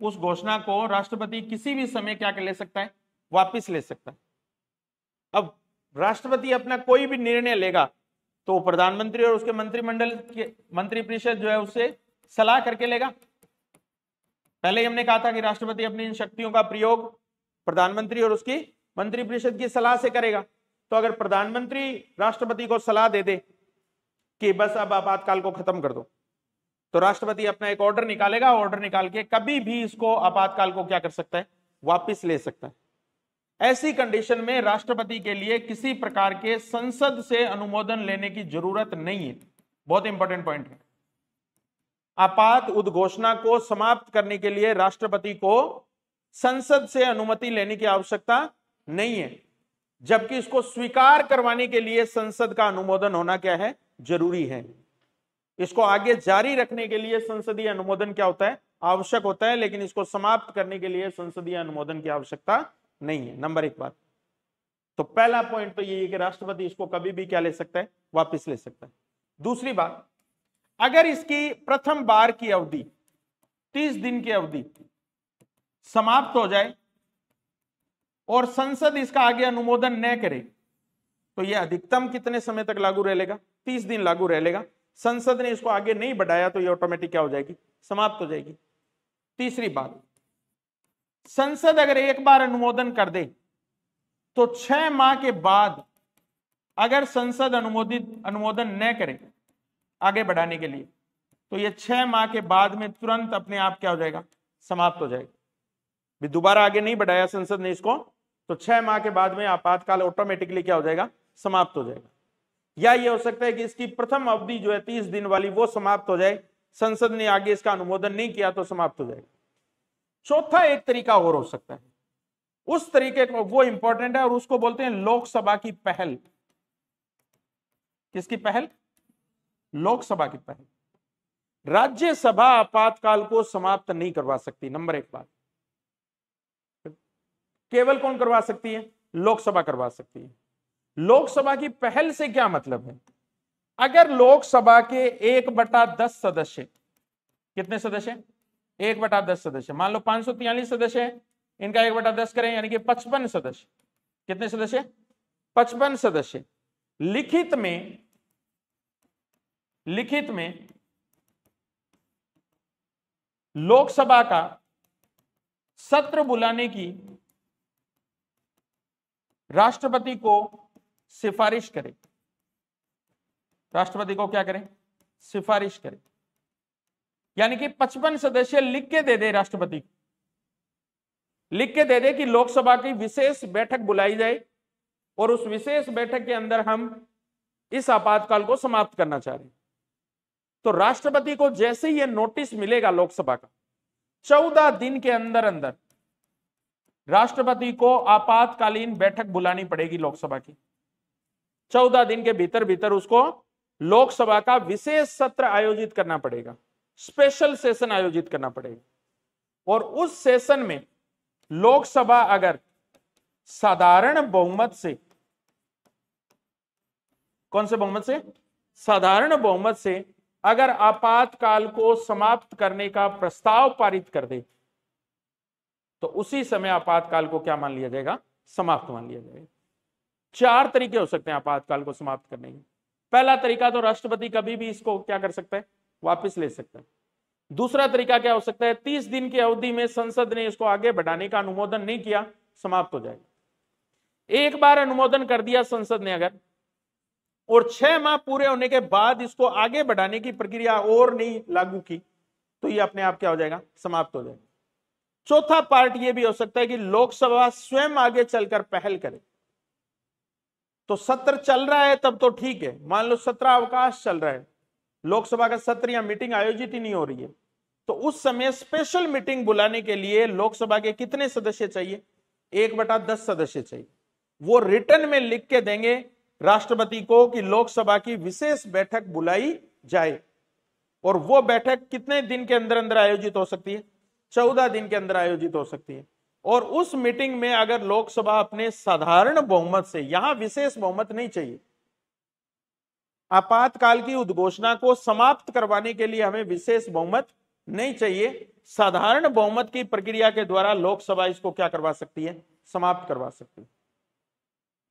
उस घोषणा को राष्ट्रपति किसी भी समय क्या कर ले सकता है, वापस ले सकता है। अब राष्ट्रपति अपना कोई भी निर्णय लेगा तो प्रधानमंत्री और उसके मंत्रिमंडल के मंत्रिपरिषद जो है उससे सलाह करके लेगा। पहले ही हमने कहा था कि राष्ट्रपति अपनी इन शक्तियों का प्रयोग प्रधानमंत्री और उसकी मंत्रिपरिषद की सलाह से करेगा। तो अगर प्रधानमंत्री राष्ट्रपति को सलाह दे दे कि बस अब आपातकाल को खत्म कर दो, तो राष्ट्रपति अपना एक ऑर्डर निकालेगा, ऑर्डर निकाल के कभी भी इसको आपातकाल को क्या कर सकता है, वापिस ले सकता है। ऐसी कंडीशन में राष्ट्रपति के लिए किसी प्रकार के संसद से अनुमोदन लेने की जरूरत नहीं है। बहुत इंपॉर्टेंट पॉइंट है। आपात उद्घोषणा को समाप्त करने के लिए राष्ट्रपति को संसद से अनुमति लेने की आवश्यकता नहीं है, जबकि इसको स्वीकार करवाने के लिए संसद का अनुमोदन होना क्या है, जरूरी है। इसको आगे जारी रखने के लिए संसदीय अनुमोदन क्या होता है, आवश्यक होता है, लेकिन इसको समाप्त करने के लिए संसदीय अनुमोदन की आवश्यकता नहीं है। नंबर 1 बात। तो पहला पॉइंट तो ये है कि राष्ट्रपति इसको कभी भी क्या ले सकता है, वापस ले सकता है। दूसरी बात, अगर इसकी प्रथम बार की अवधि 30 दिन की अवधि समाप्त हो जाए और संसद इसका आगे अनुमोदन न करे तो यह अधिकतम कितने समय तक लागू रहेगा, 30 दिन लागू रहेगा। संसद ने इसको आगे नहीं बढ़ाया तो यह ऑटोमेटिक क्या हो जाएगी, समाप्त हो जाएगी। तीसरी बात, संसद अगर एक बार अनुमोदन कर दे तो 6 माह के बाद अगर संसद अनुमोदन न करे आगे बढ़ाने के लिए तो ये 6 माह के बाद में तुरंत अपने आप क्या हो जाएगा, समाप्त हो जाएगा। भी दोबारा आगे नहीं बढ़ाया संसद ने इसको तो 6 माह के बाद में आपातकाल ऑटोमेटिकली क्या हो जाएगा, समाप्त हो जाएगा। या ये हो सकता है कि इसकी प्रथम अवधि जो है 30 दिन वाली वो समाप्त हो जाए, संसद ने आगे इसका अनुमोदन नहीं किया तो समाप्त हो जाएगा। चौथा एक तरीका और हो सकता है, उस तरीके को वो इंपॉर्टेंट है और उसको बोलते हैं लोकसभा की पहल। किसकी पहल, लोकसभा की पहल। राज्यसभा आपातकाल को समाप्त नहीं करवा सकती, नंबर 1 बात। केवल कौन करवा सकती है, लोकसभा करवा सकती है। लोकसभा की पहल से क्या मतलब है, अगर लोकसभा के 1/10 सदस्य, कितने सदस्य, 1/10 सदस्य, मान लो 543 सदस्य है, इनका 1/10 करें यानी कि 55 सदस्य, कितने सदस्य, 55 सदस्य लिखित में लिखित में लोकसभा का सत्र बुलाने की राष्ट्रपति को सिफारिश करें। राष्ट्रपति को क्या करें? सिफारिश करें। यानी कि 55 सदस्य लिख के दे दे, राष्ट्रपति को लिख के दे दे कि लोकसभा की विशेष बैठक बुलाई जाए और उस विशेष बैठक के अंदर हम इस आपातकाल को समाप्त करना चाह रहे हैं। तो राष्ट्रपति को जैसे ही यह नोटिस मिलेगा लोकसभा का, 14 दिन के अंदर अंदर राष्ट्रपति को आपातकालीन बैठक बुलानी पड़ेगी लोकसभा की। 14 दिन के भीतर भीतर उसको लोकसभा का विशेष सत्र आयोजित करना पड़ेगा, स्पेशल सेशन आयोजित करना पड़ेगा। और उस सेशन में लोकसभा अगर साधारण बहुमत से, कौन से बहुमत से? साधारण बहुमत से अगर आपातकाल को समाप्त करने का प्रस्ताव पारित कर दे तो उसी समय आपातकाल को क्या मान लिया जाएगा? समाप्त मान लिया जाएगा। 4 तरीके हो सकते हैं आपातकाल को समाप्त करने के। पहला तरीका तो राष्ट्रपति कभी भी इसको क्या कर सकता है? वापस ले सकता है। दूसरा तरीका क्या हो सकता है? 30 दिन की अवधि में संसद ने इसको आगे बढ़ाने का अनुमोदन नहीं किया, समाप्त हो जाएगा। एक बार अनुमोदन कर दिया संसद ने अगर, और 6 माह पूरे होने के बाद इसको आगे बढ़ाने की प्रक्रिया और नहीं लागू की, तो ये अपने आप क्या हो जाएगा? समाप्त हो जाएगा। चौथा पार्ट ये भी हो सकता है कि लोकसभा स्वयं आगे चलकर पहल करे। तो सत्र चल रहा है तब तो ठीक है, मान लो सत्रावकाश चल रहा है, लोकसभा का सत्र या मीटिंग आयोजित ही नहीं हो रही है, तो उस समय स्पेशल मीटिंग बुलाने के लिए लोकसभा के कितने सदस्य चाहिए? 1/10 सदस्य चाहिए। वो रिटर्न में लिख के देंगे राष्ट्रपति को कि लोकसभा की विशेष बैठक बुलाई जाए। और वो बैठक कितने दिन के अंदर अंदर आयोजित हो सकती है? 14 दिन के अंदर आयोजित हो सकती है। और उस मीटिंग में अगर लोकसभा अपने साधारण बहुमत से, यहां विशेष बहुमत नहीं चाहिए, आपातकाल की उद्घोषणा को समाप्त करवाने के लिए हमें विशेष बहुमत नहीं चाहिए, साधारण बहुमत की प्रक्रिया के द्वारा लोकसभा इसको क्या करवा सकती है? समाप्त करवा सकती है।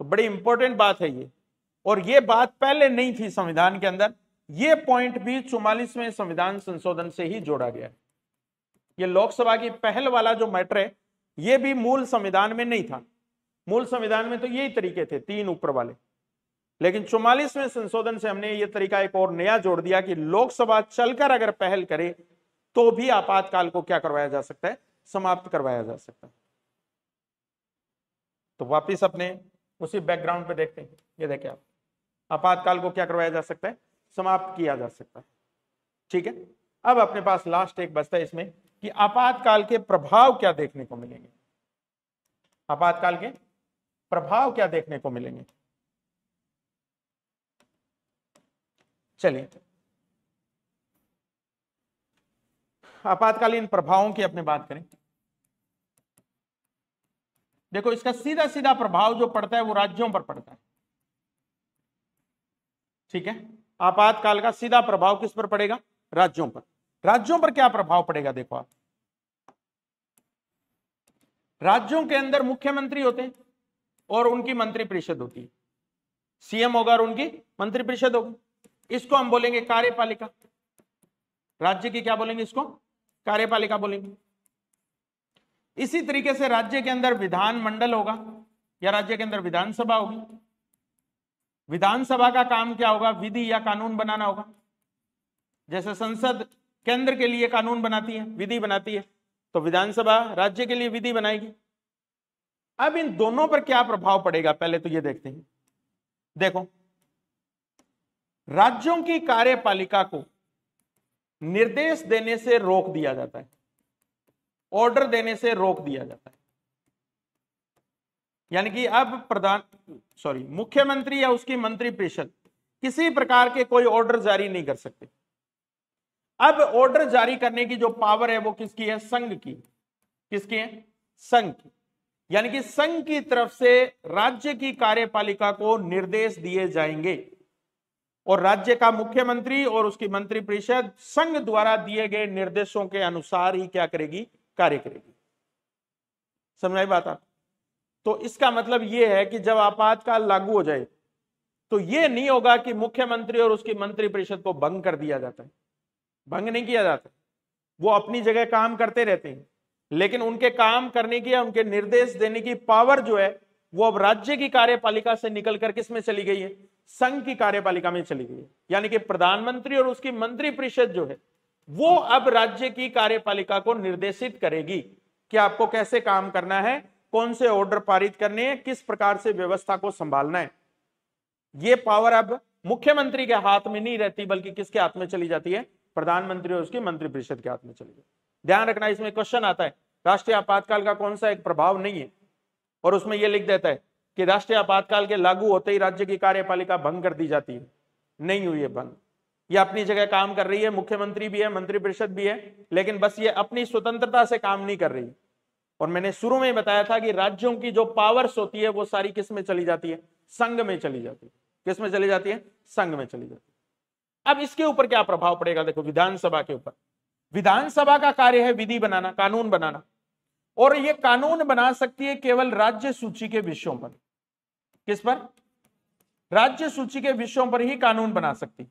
तो बड़ी इंपॉर्टेंट बात है ये, और ये बात पहले नहीं थी संविधान के अंदर। ये पॉइंट भी 44वें संविधान संशोधन से ही जोड़ा गया है। ये लोकसभा की पहल वाला जो मैटर है, ये भी मूल संविधान में नहीं था। मूल संविधान में तो यही तरीके थे 3 ऊपर वाले, लेकिन 44वें संशोधन से हमने ये तरीका एक और नया जोड़ दिया कि लोकसभा चलकर अगर पहल करे तो भी आपातकाल को क्या करवाया जा सकता है? समाप्त करवाया जा सकता है। तो वापिस अपने उसी बैकग्राउंड पे देखते हैं। ये देखें आप, आपातकाल को क्या करवाया जा सकता है? समाप्त किया जा सकता है। ठीक है, अब अपने पास लास्ट एक बचता है इसमें कि आपातकाल के प्रभाव क्या देखने को मिलेंगे। आपातकाल के प्रभाव क्या देखने को मिलेंगे? चलिए आपातकालीन प्रभावों की अपने बात करें। देखो, इसका सीधा सीधा प्रभाव जो पड़ता है वो राज्यों पर पड़ता है। ठीक है, आपातकाल का सीधा प्रभाव किस पर पड़ेगा? राज्यों पर। राज्यों पर क्या प्रभाव पड़ेगा? देखो आप, राज्यों के अंदर मुख्यमंत्री होते हैं और उनकी मंत्रिपरिषद होती है। सीएम होगा और उनकी मंत्रिपरिषद होगी। इसको हम बोलेंगे कार्यपालिका। राज्य की क्या बोलेंगे? इसको कार्यपालिका बोलेंगे। इसी तरीके से राज्य के अंदर विधानमंडल होगा या राज्य के अंदर विधानसभा होगी। विधानसभा का काम क्या होगा? विधि या कानून बनाना होगा। जैसे संसद केंद्र के लिए कानून बनाती है, विधि बनाती है, तो विधानसभा राज्य के लिए विधि बनाएगी। अब इन दोनों पर क्या प्रभाव पड़ेगा पहले तो ये देखते हैं। देखो, राज्यों की कार्यपालिका को निर्देश देने से रोक दिया जाता है, ऑर्डर देने से रोक दिया जाता है। यानी कि अब मुख्यमंत्री या उसकी मंत्रिपरिषद किसी प्रकार के कोई ऑर्डर जारी नहीं कर सकते। अब ऑर्डर जारी करने की जो पावर है वो किसकी है? संघ की। किसकी है? संघ की। यानी कि संघ की तरफ से राज्य की कार्यपालिका को निर्देश दिए जाएंगे और राज्य का मुख्यमंत्री और उसकी मंत्रिपरिषद संघ द्वारा दिए गए निर्देशों के अनुसार ही क्या करेगी? कार्य करेगी। समझ आई बात आप? तो इसका मतलब यह है कि जब आपातकाल लागू हो जाए तो ये नहीं होगा कि मुख्यमंत्री और उसकी मंत्रिपरिषद को भंग कर दिया जाता है, भंग नहीं किया जाता, वो अपनी जगह काम करते रहते हैं, लेकिन उनके काम करने की या उनके निर्देश देने की पावर जो है वो अब राज्य की कार्यपालिका से निकलकर किस में चली गई है, संघ की कार्यपालिका में चली गई है। यानी कि प्रधानमंत्री और उसकी मंत्रिपरिषद जो है वो अब राज्य की कार्यपालिका को निर्देशित करेगी कि आपको कैसे काम करना है, कौन से ऑर्डर पारित करने हैं, किस प्रकार से व्यवस्था को संभालना है। ये पावर अब मुख्यमंत्री के हाथ में नहीं रहती, बल्कि किसके हाथ में चली जाती है, प्रधानमंत्री और उसकी मंत्रिपरिषद के हाथ में चली जाती है। ध्यान रखना, इसमें क्वेश्चन आता है राष्ट्रीय आपातकाल का कौन सा एक प्रभाव नहीं है, और उसमें यह लिख देता है कि राष्ट्रीय आपातकाल के लागू होते ही राज्य की कार्यपालिका भंग कर दी जाती है। नहीं हुई है भंग, ये अपनी जगह काम कर रही है, मुख्यमंत्री भी है, मंत्रिपरिषद भी है, लेकिन बस ये अपनी स्वतंत्रता से काम नहीं कर रही। और मैंने शुरू में बताया था कि राज्यों की जो पावर्स होती है वो सारी किस में चली जाती है, संघ में चली जाती है। किस में चली जाती है, संघ में चली जाती है। अब इसके ऊपर क्या प्रभाव पड़ेगा, देखो विधानसभा के ऊपर। विधानसभा का कार्य है विधि बनाना, कानून बनाना, और ये कानून बना सकती है केवल राज्य सूची के विषयों पर। किस पर, राज्य सूची के विषयों पर ही कानून बना सकती।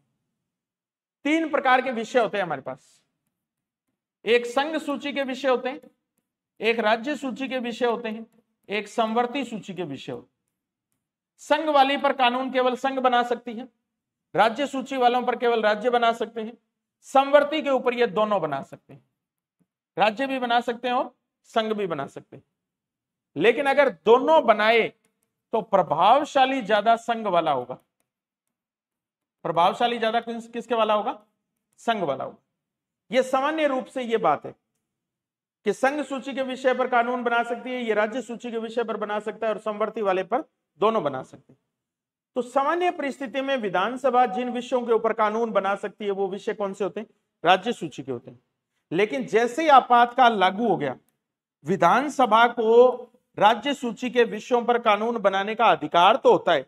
3 प्रकार के विषय होते हैं हमारे पास, एक संघ सूची के विषय होते हैं, एक राज्य सूची के विषय होते हैं, एक समवर्ती सूची के विषय होते हैं। संघ वाली पर कानून केवल संघ बना सकती है, राज्य सूची वालों पर केवल राज्य बना सकते हैं, समवर्ती के ऊपर ये दोनों बना सकते हैं, राज्य भी बना सकते हैं और संघ भी बना सकते हैं। लेकिन अगर दोनों बनाए तो प्रभावशाली ज्यादा संघ वाला होगा, प्रभावशाली ज्यादा किसके वाला होगा, संघ वाला होगा। यह सामान्य रूप से यह बात है कि संघ सूची के विषय पर कानून बना सकती है, ये राज्य सूची के विषय पर बना सकता है, और समवर्ती वाले पर दोनों बना सकते हैं। तो सामान्य परिस्थिति में विधानसभा जिन विषयों के ऊपर कानून बना सकती है वो विषय कौन से होते हैं, राज्य सूची के होते हैं। लेकिन जैसे ही आपातकाल लागू हो गया, विधानसभा को राज्य सूची के विषयों पर कानून बनाने का अधिकार तो होता है,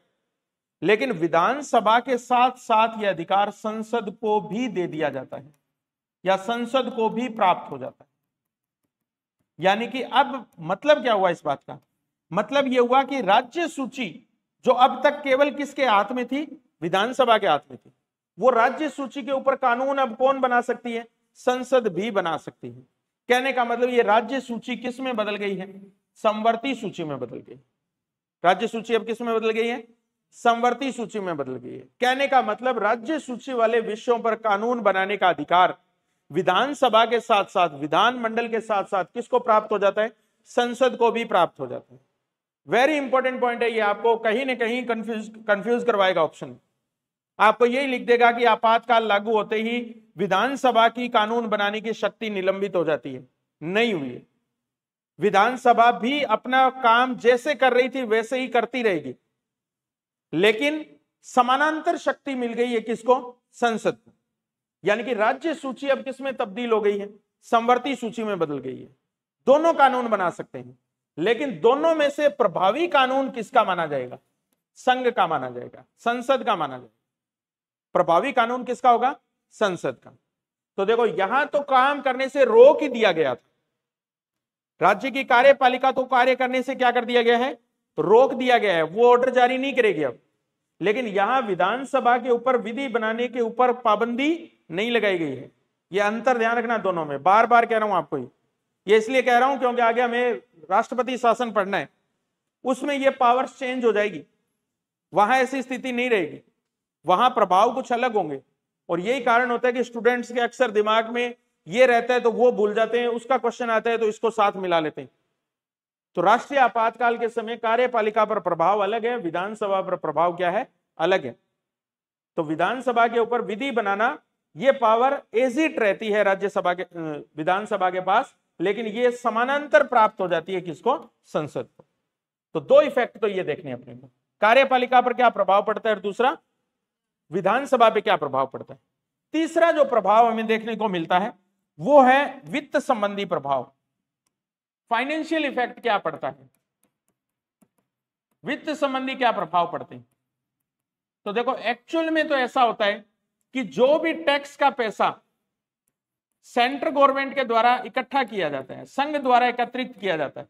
लेकिन विधानसभा के साथ साथ यह अधिकार संसद को भी दे दिया जाता है या संसद को भी प्राप्त हो जाता है। यानी कि अब मतलब क्या हुआ इस बात का, मतलब यह हुआ कि राज्य सूची जो अब तक केवल किसके हाथ में थी, विधानसभा के हाथ में थी, वो राज्य सूची के ऊपर कानून अब कौन बना सकती है, संसद भी बना सकती है। कहने का मतलब ये राज्य सूची किस में बदल गई है, समवर्ती सूची में बदल गई। राज्य सूची अब किस में बदल गई है, समवर्ती सूची में बदल गई है। कहने का मतलब राज्य सूची वाले विषयों पर कानून बनाने का अधिकार विधानसभा के साथ साथ, विधानमंडल के साथ साथ किसको प्राप्त हो जाता है, संसद को भी प्राप्त हो जाता है। वेरी इंपॉर्टेंट पॉइंट है ये, आपको कहीं ना कहीं कंफ्यूज करवाएगा ऑप्शन। आपको यही लिख देगा कि आपातकाल लागू होते ही विधानसभा की कानून बनाने की शक्ति निलंबित हो जाती है। नहीं हुई है, विधानसभा भी अपना काम जैसे कर रही थी वैसे ही करती रहेगी, लेकिन समानांतर शक्ति मिल गई है किसको, संसद को। यानी कि राज्य सूची अब किस में तब्दील हो गई है, समवर्ती सूची में बदल गई है। दोनों कानून बना सकते हैं, लेकिन दोनों में से प्रभावी कानून किसका माना जाएगा, संघ का माना जाएगा, संसद का माना जाएगा। प्रभावी कानून किसका होगा, संसद का। तो देखो यहां तो काम करने से रोक ही दिया गया था, राज्य की कार्यपालिका तो कार्य करने से क्या कर दिया गया है, रोक दिया गया है, वो ऑर्डर जारी नहीं करेगी अब। लेकिन यहां विधानसभा के ऊपर विधि बनाने के ऊपर पाबंदी नहीं लगाई गई है। यह अंतर ध्यान रखना दोनों में, बार बार कह रहा हूं आपको। ये इसलिए कह रहा हूं क्योंकि आगे हमें राष्ट्रपति शासन पढ़ना है, उसमें ये पावर्स चेंज हो जाएगी, वहां ऐसी स्थिति नहीं रहेगी, वहां प्रभाव कुछ अलग होंगे। और यही कारण होता है कि स्टूडेंट्स के अक्सर दिमाग में ये रहता है तो वो भूल जाते हैं, उसका क्वेश्चन आता है तो इसको साथ मिला लेते हैं। तो राष्ट्रीय आपातकाल के समय कार्यपालिका पर प्रभाव अलग है, विधानसभा पर प्रभाव क्या है, अलग है। तो विधानसभा के ऊपर विधि बनाना ये पावर एजिट रहती है राज्यसभा के, विधानसभा के पास, लेकिन ये समानांतर प्राप्त हो जाती है किसको, संसद को। तो दो इफेक्ट तो ये देखने अपने को, कार्यपालिका पर क्या प्रभाव पड़ता है और दूसरा विधानसभा पे क्या प्रभाव पड़ता है। तीसरा जो प्रभाव हमें देखने को मिलता है वो है वित्त संबंधी प्रभाव। फाइनेंशियल इफेक्ट क्या पड़ता है, वित्त संबंधी क्या प्रभाव पड़ते हैं। तो देखो एक्चुअल में तो ऐसा होता है कि जो भी टैक्स का पैसा सेंट्रल गवर्नमेंट के द्वारा इकट्ठा किया जाता है, संघ द्वारा एकत्रित किया जाता है,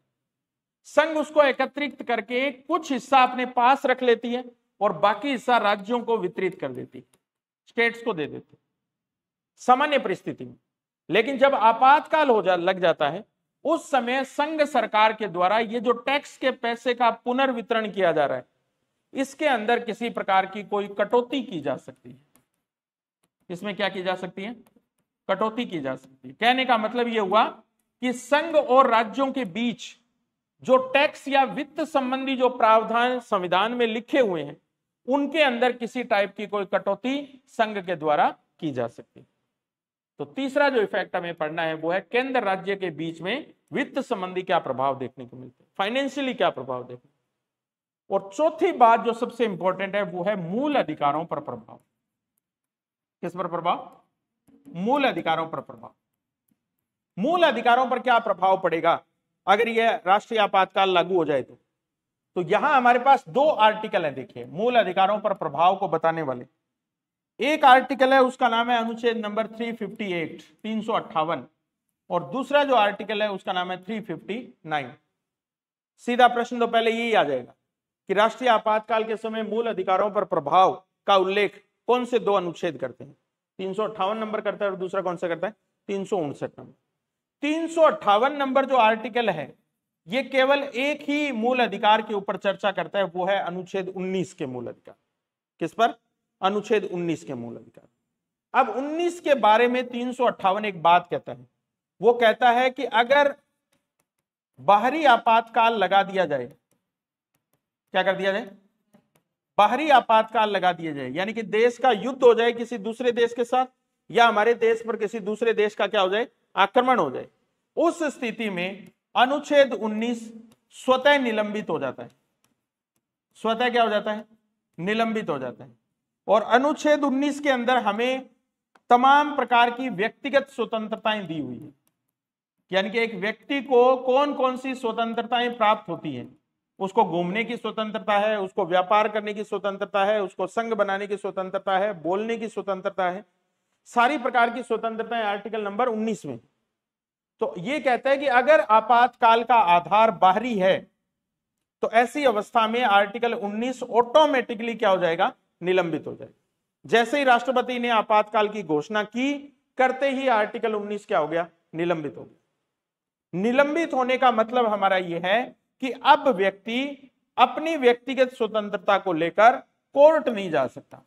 संघ उसको एकत्रित करके कुछ हिस्सा अपने पास रख लेती है और बाकी हिस्सा राज्यों को वितरित कर देती, स्टेट्स को दे देती सामान्य परिस्थिति में। लेकिन जब आपातकाल लग जाता है, उस समय संघ सरकार के द्वारा ये जो टैक्स के पैसे का पुनर्वितरण किया जा रहा है, इसके अंदर किसी प्रकार की कोई कटौती की जा सकती है। इसमें क्या की जा सकती है? कटौती की जा सकती है। कहने का मतलब यह हुआ कि संघ और राज्यों के बीच जो टैक्स या वित्त संबंधी जो प्रावधान संविधान में लिखे हुए हैं, उनके अंदर किसी टाइप की कोई कटौती संघ के द्वारा की जा सकती है। तो तीसरा जो इफेक्ट हमें पढ़ना है वो है केंद्र राज्य के बीच में वित्त संबंधी क्या प्रभाव देखने को मिलते हैं, फाइनेंशियली क्या प्रभाव देखने। और चौथी बात जो सबसे इंपॉर्टेंट है वो है मूल अधिकारों पर प्रभाव। किस पर प्रभाव? मूल अधिकारों पर प्रभाव। मूल अधिकारों पर क्या प्रभाव पड़ेगा अगर यह राष्ट्रीय आपातकाल लागू हो जाए तो यहां हमारे पास दो आर्टिकल है, देखिए, मूल अधिकारों पर प्रभाव को बताने वाले। एक आर्टिकल है उसका नाम है अनुच्छेद नंबर 358 358, और दूसरा जो आर्टिकल है उसका नाम है 359। सीधा प्रश्न तो पहले यही आ जाएगा कि राष्ट्रीय आपातकाल के समय मूल अधिकारों पर प्रभाव का उल्लेख कौन से दो अनुच्छेद करते हैं? 358 नंबर करता है और दूसरा कौन सा करता है? 359 नंबर। 358 नंबर जो आर्टिकल है ये केवल एक ही मूल अधिकार के ऊपर चर्चा करता है, वो है अनुच्छेद 19 के मूल अधिकार। किस पर? अनुच्छेद 19 के मूल अधिकार। अब 19 के बारे में 358 एक बात कहता है, वो कहता है कि अगर बाहरी आपातकाल लगा दिया जाए, क्या कर दिया जाए? बाहरी आपातकाल लगा दिया जाए, यानी कि देश का युद्ध हो जाए किसी दूसरे देश के साथ, या हमारे देश पर किसी दूसरे देश का क्या हो जाए? आक्रमण हो जाए। उस स्थिति में अनुच्छेद 19 स्वतः निलंबित हो जाता है। स्वतः क्या हो जाता है? निलंबित हो जाता है। और अनुच्छेद 19 के अंदर हमें तमाम प्रकार की व्यक्तिगत स्वतंत्रताएं दी हुई है, यानी कि एक व्यक्ति को कौन कौन सी स्वतंत्रताएं प्राप्त होती हैं। उसको घूमने की स्वतंत्रता है, उसको व्यापार करने की स्वतंत्रता है, उसको संघ बनाने की स्वतंत्रता है, बोलने की स्वतंत्रता है, सारी प्रकार की स्वतंत्रताएं आर्टिकल नंबर 19 में। तो ये कहता है कि अगर आपातकाल का आधार बाहरी है तो ऐसी अवस्था में आर्टिकल 19 ऑटोमेटिकली क्या हो जाएगा? निलंबित हो जाएगा। जैसे ही राष्ट्रपति ने आपातकाल की घोषणा की, करते ही आर्टिकल 19 क्या हो गया? निलंबित हो गया। निलंबित होने का मतलब हमारा यह है कि अब व्यक्ति अपनी व्यक्तिगत स्वतंत्रता को लेकर कोर्ट नहीं जा सकता,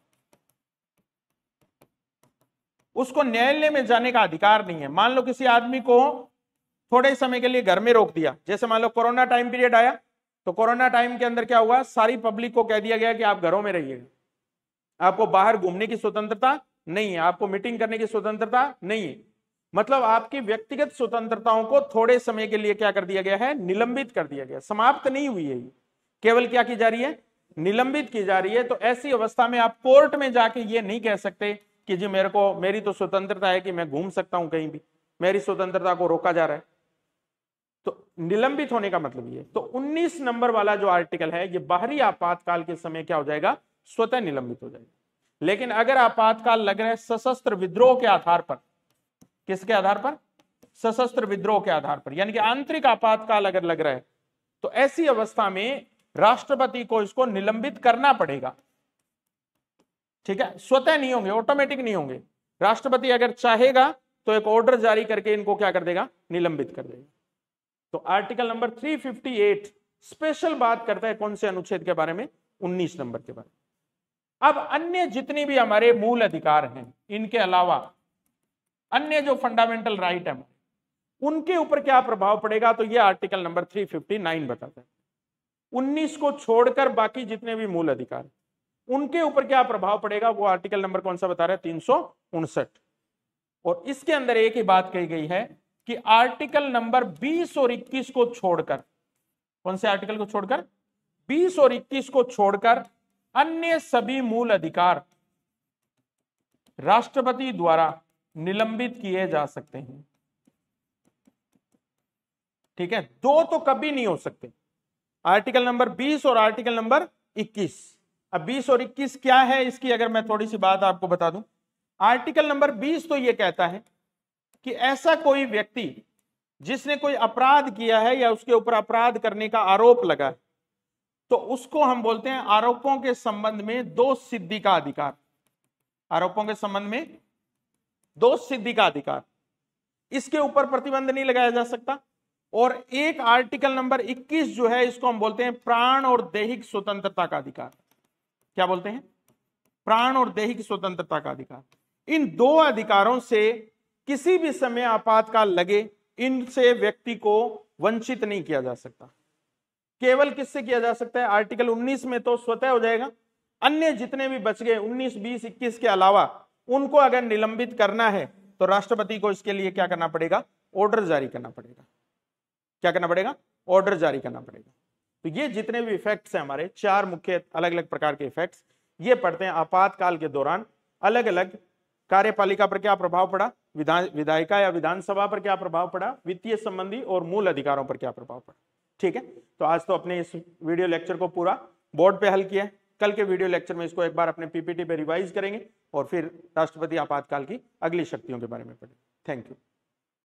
उसको न्यायालय में जाने का अधिकार नहीं है। मान लो किसी आदमी को थोड़े समय के लिए घर में रोक दिया, जैसे मान लो कोरोना टाइम पीरियड आया, तो कोरोना टाइम के अंदर क्या हुआ? सारी पब्लिक को कह दिया गया कि आप घरों में रहिएगा, आपको बाहर घूमने की स्वतंत्रता नहीं है, आपको मीटिंग करने की स्वतंत्रता नहीं है। मतलब आपकी व्यक्तिगत स्वतंत्रताओं को थोड़े समय के लिए क्या कर दिया गया है? निलंबित कर दिया गया। समाप्त नहीं हुई है, केवल क्या की जा रही है? निलंबित की जा रही है। तो ऐसी अवस्था में आप कोर्ट में जाके ये नहीं कह सकते कि जी मेरी तो स्वतंत्रता है कि मैं घूम सकता हूं कहीं भी, मेरी स्वतंत्रता को रोका जा रहा है। तो निलंबित होने का मतलब ये। तो 19 नंबर वाला जो आर्टिकल है ये बाहरी आपातकाल के समय क्या हो जाएगा? स्वतः निलंबित हो जाएगा। लेकिन अगर आपातकाल लग रहा है सशस्त्र विद्रोह के आधार पर, किसके आधार पर? सशस्त्र विद्रोह के आधार पर, यानी कि आंतरिक आपातकाल अगर लग रहा है, तो ऐसी अवस्था में राष्ट्रपति को इसको निलंबित करना पड़ेगा। ठीक है, स्वतः नहीं होंगे, ऑटोमेटिक नहीं होंगे। राष्ट्रपति अगर चाहेगा तो एक ऑर्डर जारी करके इनको क्या कर देगा? निलंबित कर देगा। तो आर्टिकल नंबर 358 स्पेशल बात करता है कौन से अनुच्छेद के बारे में? 19 नंबर के बारे में। अब अन्य जितनी भी हमारे मूल अधिकार हैं, इनके अलावा अन्य जो फंडामेंटल राइट है उनके ऊपर क्या प्रभाव पड़ेगा? तो ये आर्टिकल नंबर 359 बताता है। 19 को छोड़कर बाकी जितने भी मूल अधिकार उनके ऊपर क्या प्रभाव पड़ेगा, वो आर्टिकल नंबर कौन सा बता रहा है? 359। और इसके अंदर एक ही बात कही गई है कि आर्टिकल नंबर 20 और 21 को छोड़कर, कौन से आर्टिकल को छोड़कर? 20 और 21 को छोड़कर अन्य सभी मूल अधिकार राष्ट्रपति द्वारा निलंबित किए जा सकते हैं। ठीक है, दो तो कभी नहीं हो सकते, आर्टिकल नंबर 20 और आर्टिकल नंबर 21। अब 20 और 21 क्या है, इसकी अगर मैं थोड़ी सी बात आपको बता दूं। आर्टिकल नंबर 20 तो यह कहता है कि ऐसा कोई व्यक्ति जिसने कोई अपराध किया है या उसके ऊपर अपराध करने का आरोप लगा है, तो उसको हम बोलते हैं आरोपों के संबंध में दोष सिद्धि का अधिकार। आरोपों के संबंध में दोष सिद्धि का अधिकार, इसके ऊपर प्रतिबंध नहीं लगाया जा सकता। और एक आर्टिकल नंबर 21 जो है इसको हम बोलते हैं प्राण और दैहिक स्वतंत्रता का अधिकार। क्या बोलते हैं? प्राण और दैहिक स्वतंत्रता का अधिकार। इन दो अधिकारों से किसी भी समय आपातकाल लगे, इनसे व्यक्ति को वंचित नहीं किया जा सकता। केवल किससे किया जा सकता है? आर्टिकल 19 में तो स्वतः हो जाएगा, अन्य जितने भी बच गए 19, 20, 21 के अलावा उनको अगर निलंबित करना है तो राष्ट्रपति को इसके लिए क्या करना पड़ेगा? ऑर्डर जारी करना पड़ेगा। क्या करना पड़ेगा? ऑर्डर जारी करना पड़ेगा। तो ये जितने भी इफेक्ट्स हैं हमारे, चार मुख्य अलग अलग प्रकार के इफेक्ट्स, ये पढ़ते हैं आपातकाल के दौरान अलग अलग कार्यपालिका पर क्या प्रभाव पड़ा, विधायिका या विधानसभा पर क्या प्रभाव पड़ा, वित्तीय संबंधी और मूल अधिकारों पर क्या प्रभाव पड़ा। ठीक है, तो आज तो अपने इस वीडियो लेक्चर को पूरा बोर्ड पे हल किया है। कल के वीडियो लेक्चर में इसको एक बार अपने पीपीटी पे रिवाइज करेंगे और फिर राष्ट्रपति आपातकाल की अगली शक्तियों के बारे में पढ़ेंगे। Thank you.